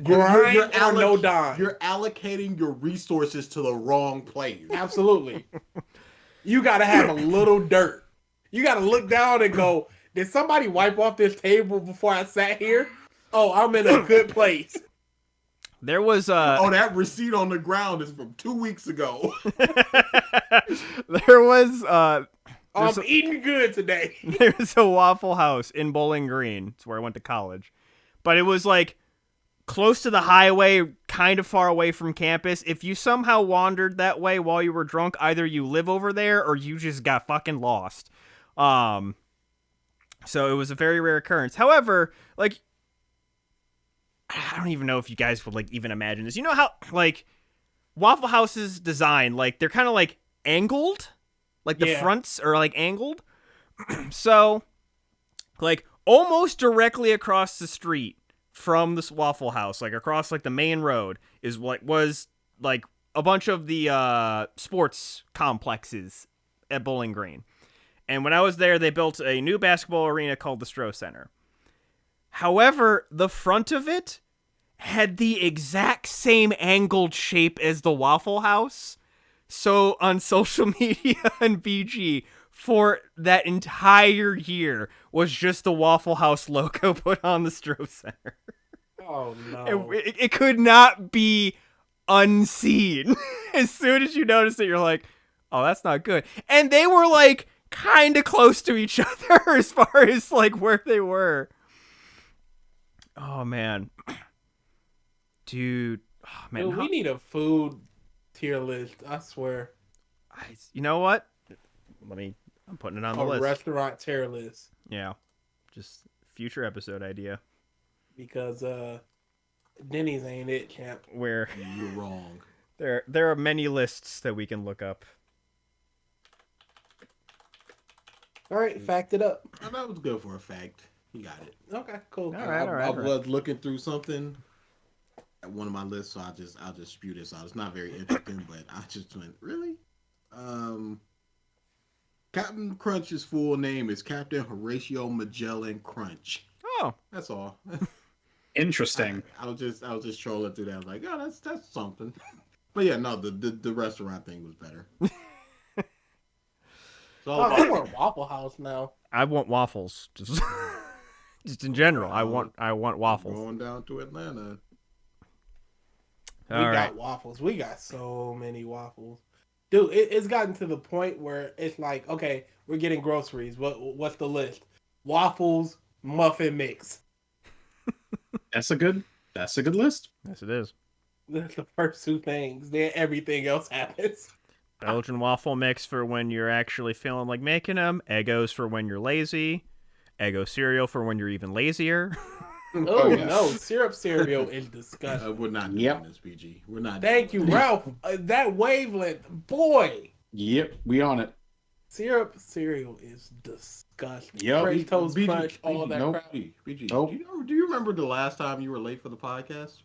[SPEAKER 6] Grind or no dime.
[SPEAKER 5] You're allocating your resources to the wrong place.
[SPEAKER 6] Absolutely. You got to have a little dirt. You got to look down and go, did somebody wipe off this table before I sat here? Oh, I'm in a good place.
[SPEAKER 1] There was
[SPEAKER 5] Oh, that receipt on the ground is from 2 weeks ago.
[SPEAKER 1] there was
[SPEAKER 6] I'm eating good today.
[SPEAKER 1] there was a Waffle House in Bowling Green. It's where I went to college. But it was like close to the highway, kind of far away from campus. If you somehow wandered that way while you were drunk, either you live over there or you just got fucking lost. So it was a very rare occurrence. However, like, I don't even know if you guys would like even imagine this. You know how like Waffle House's design, like they're kind of like angled, like the
[SPEAKER 6] Yeah.
[SPEAKER 1] fronts are like angled. So, like, almost directly across the street from this Waffle House, like across like the main road, is what was like a bunch of the sports complexes at Bowling Green. And when I was there, they built a new basketball arena called the Stroh Center. However, the front of it had the exact same angled shape as the Waffle House. So on social media and BG, for that entire year, was just the Waffle House logo put on the Stroh Center.
[SPEAKER 6] Oh no!
[SPEAKER 1] It could not be unseen. As soon as you notice it, you're like, oh, that's not good. And they were like kind of close to each other as far as like where they were. Oh man. Dude. Oh, man.
[SPEAKER 6] Dude, we need a food tier list. I swear.
[SPEAKER 1] You know what? I'm putting it on the list.
[SPEAKER 6] A restaurant tier list.
[SPEAKER 1] Yeah. Just future episode idea.
[SPEAKER 6] Because Denny's ain't it, champ.
[SPEAKER 1] Where
[SPEAKER 5] You're wrong.
[SPEAKER 1] there are many lists that we can look up.
[SPEAKER 6] All right, fact it up.
[SPEAKER 5] Oh, that was good for a fact. You got it.
[SPEAKER 6] Okay, cool.
[SPEAKER 1] All right.
[SPEAKER 5] I was looking through something at one of my lists, so I'll just spew this out. It's not very interesting, but I just went, really? Captain Crunch's full name is Captain Horatio Magellan Crunch.
[SPEAKER 1] Oh.
[SPEAKER 5] That's all.
[SPEAKER 4] Interesting.
[SPEAKER 5] I was just trolling through that. I was like, oh, that's something. But yeah, no, the restaurant thing was better. So
[SPEAKER 6] I want Waffle House now.
[SPEAKER 1] I want waffles. Just in general. I want waffles.
[SPEAKER 5] Going down to Atlanta.
[SPEAKER 6] We
[SPEAKER 1] All
[SPEAKER 6] got
[SPEAKER 1] right.
[SPEAKER 6] waffles. We got so many waffles. Dude, it's gotten to the point where it's like, okay, we're getting groceries. What's the list? Waffles, muffin mix.
[SPEAKER 4] That's a good list.
[SPEAKER 1] Yes, it is.
[SPEAKER 6] That's the first two things. Then everything else happens.
[SPEAKER 1] Belgian waffle mix for when you're actually feeling like making them. Eggos for when you're lazy. Eggo cereal for when you're even lazier.
[SPEAKER 6] Oh,
[SPEAKER 5] yeah.
[SPEAKER 6] no. Syrup cereal is disgusting.
[SPEAKER 5] We're not doing this, PG. We're not.
[SPEAKER 6] Thank you,
[SPEAKER 5] doing this.
[SPEAKER 6] Ralph. That wavelength. Boy.
[SPEAKER 4] Yep, we on it.
[SPEAKER 6] Syrup cereal is disgusting.
[SPEAKER 4] Yep.
[SPEAKER 6] French toast
[SPEAKER 5] BG,
[SPEAKER 6] crunch, all that
[SPEAKER 4] nope.
[SPEAKER 6] crap.
[SPEAKER 5] BG,
[SPEAKER 4] Nope.
[SPEAKER 5] do you remember the last time you were late for the podcast?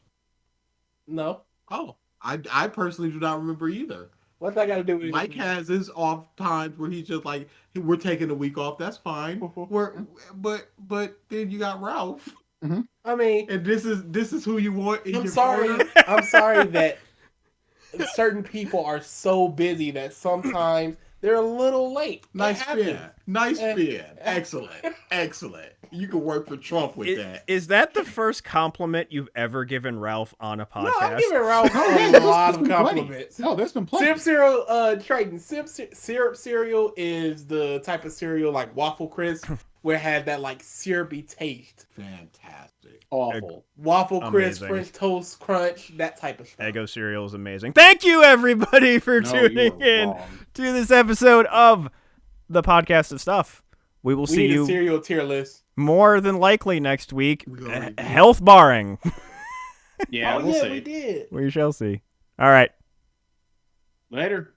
[SPEAKER 6] No.
[SPEAKER 5] Oh, I personally do not remember either.
[SPEAKER 6] What's that got to do with
[SPEAKER 5] Mike has his off times where he's just like, we're taking a week off. That's fine. But then you got Ralph,
[SPEAKER 6] I mean,
[SPEAKER 5] and this is who you want in
[SPEAKER 6] I'm
[SPEAKER 5] your
[SPEAKER 6] sorry.
[SPEAKER 5] corner.
[SPEAKER 6] I'm sorry that certain people are so busy that sometimes they're a little late.
[SPEAKER 5] Nice
[SPEAKER 6] That happens.
[SPEAKER 5] spin. Nice spin. Excellent. You can work for Trump with that.
[SPEAKER 1] Is that the first compliment you've ever given Ralph on a podcast?
[SPEAKER 6] No, I'm giving Ralph
[SPEAKER 4] yeah,
[SPEAKER 6] a
[SPEAKER 4] there's
[SPEAKER 6] lot of
[SPEAKER 4] been plenty.
[SPEAKER 6] compliments.
[SPEAKER 4] No, there's been plenty.
[SPEAKER 6] Syrup cereal, Triton. Syrup cereal is the type of cereal like Waffle Crisp, where it had that like syrupy taste.
[SPEAKER 5] Fantastic.
[SPEAKER 4] Awful.
[SPEAKER 6] Waffle Crisp,
[SPEAKER 1] Amazing.
[SPEAKER 6] French toast crunch, that type of stuff.
[SPEAKER 1] Eggo cereal is amazing. Thank you, everybody, for
[SPEAKER 4] No, you
[SPEAKER 1] tuning
[SPEAKER 4] were
[SPEAKER 1] in
[SPEAKER 4] wrong.
[SPEAKER 1] to this episode of the Podcast of Stuff. We will
[SPEAKER 6] We
[SPEAKER 1] see
[SPEAKER 6] need a
[SPEAKER 1] you
[SPEAKER 6] cereal tier list.
[SPEAKER 1] more than likely next week,
[SPEAKER 5] We already did.
[SPEAKER 1] health barring.
[SPEAKER 4] Yeah,
[SPEAKER 6] oh
[SPEAKER 4] we'll
[SPEAKER 6] yeah,
[SPEAKER 4] see.
[SPEAKER 6] we did.
[SPEAKER 1] We shall see. All right.
[SPEAKER 4] Later.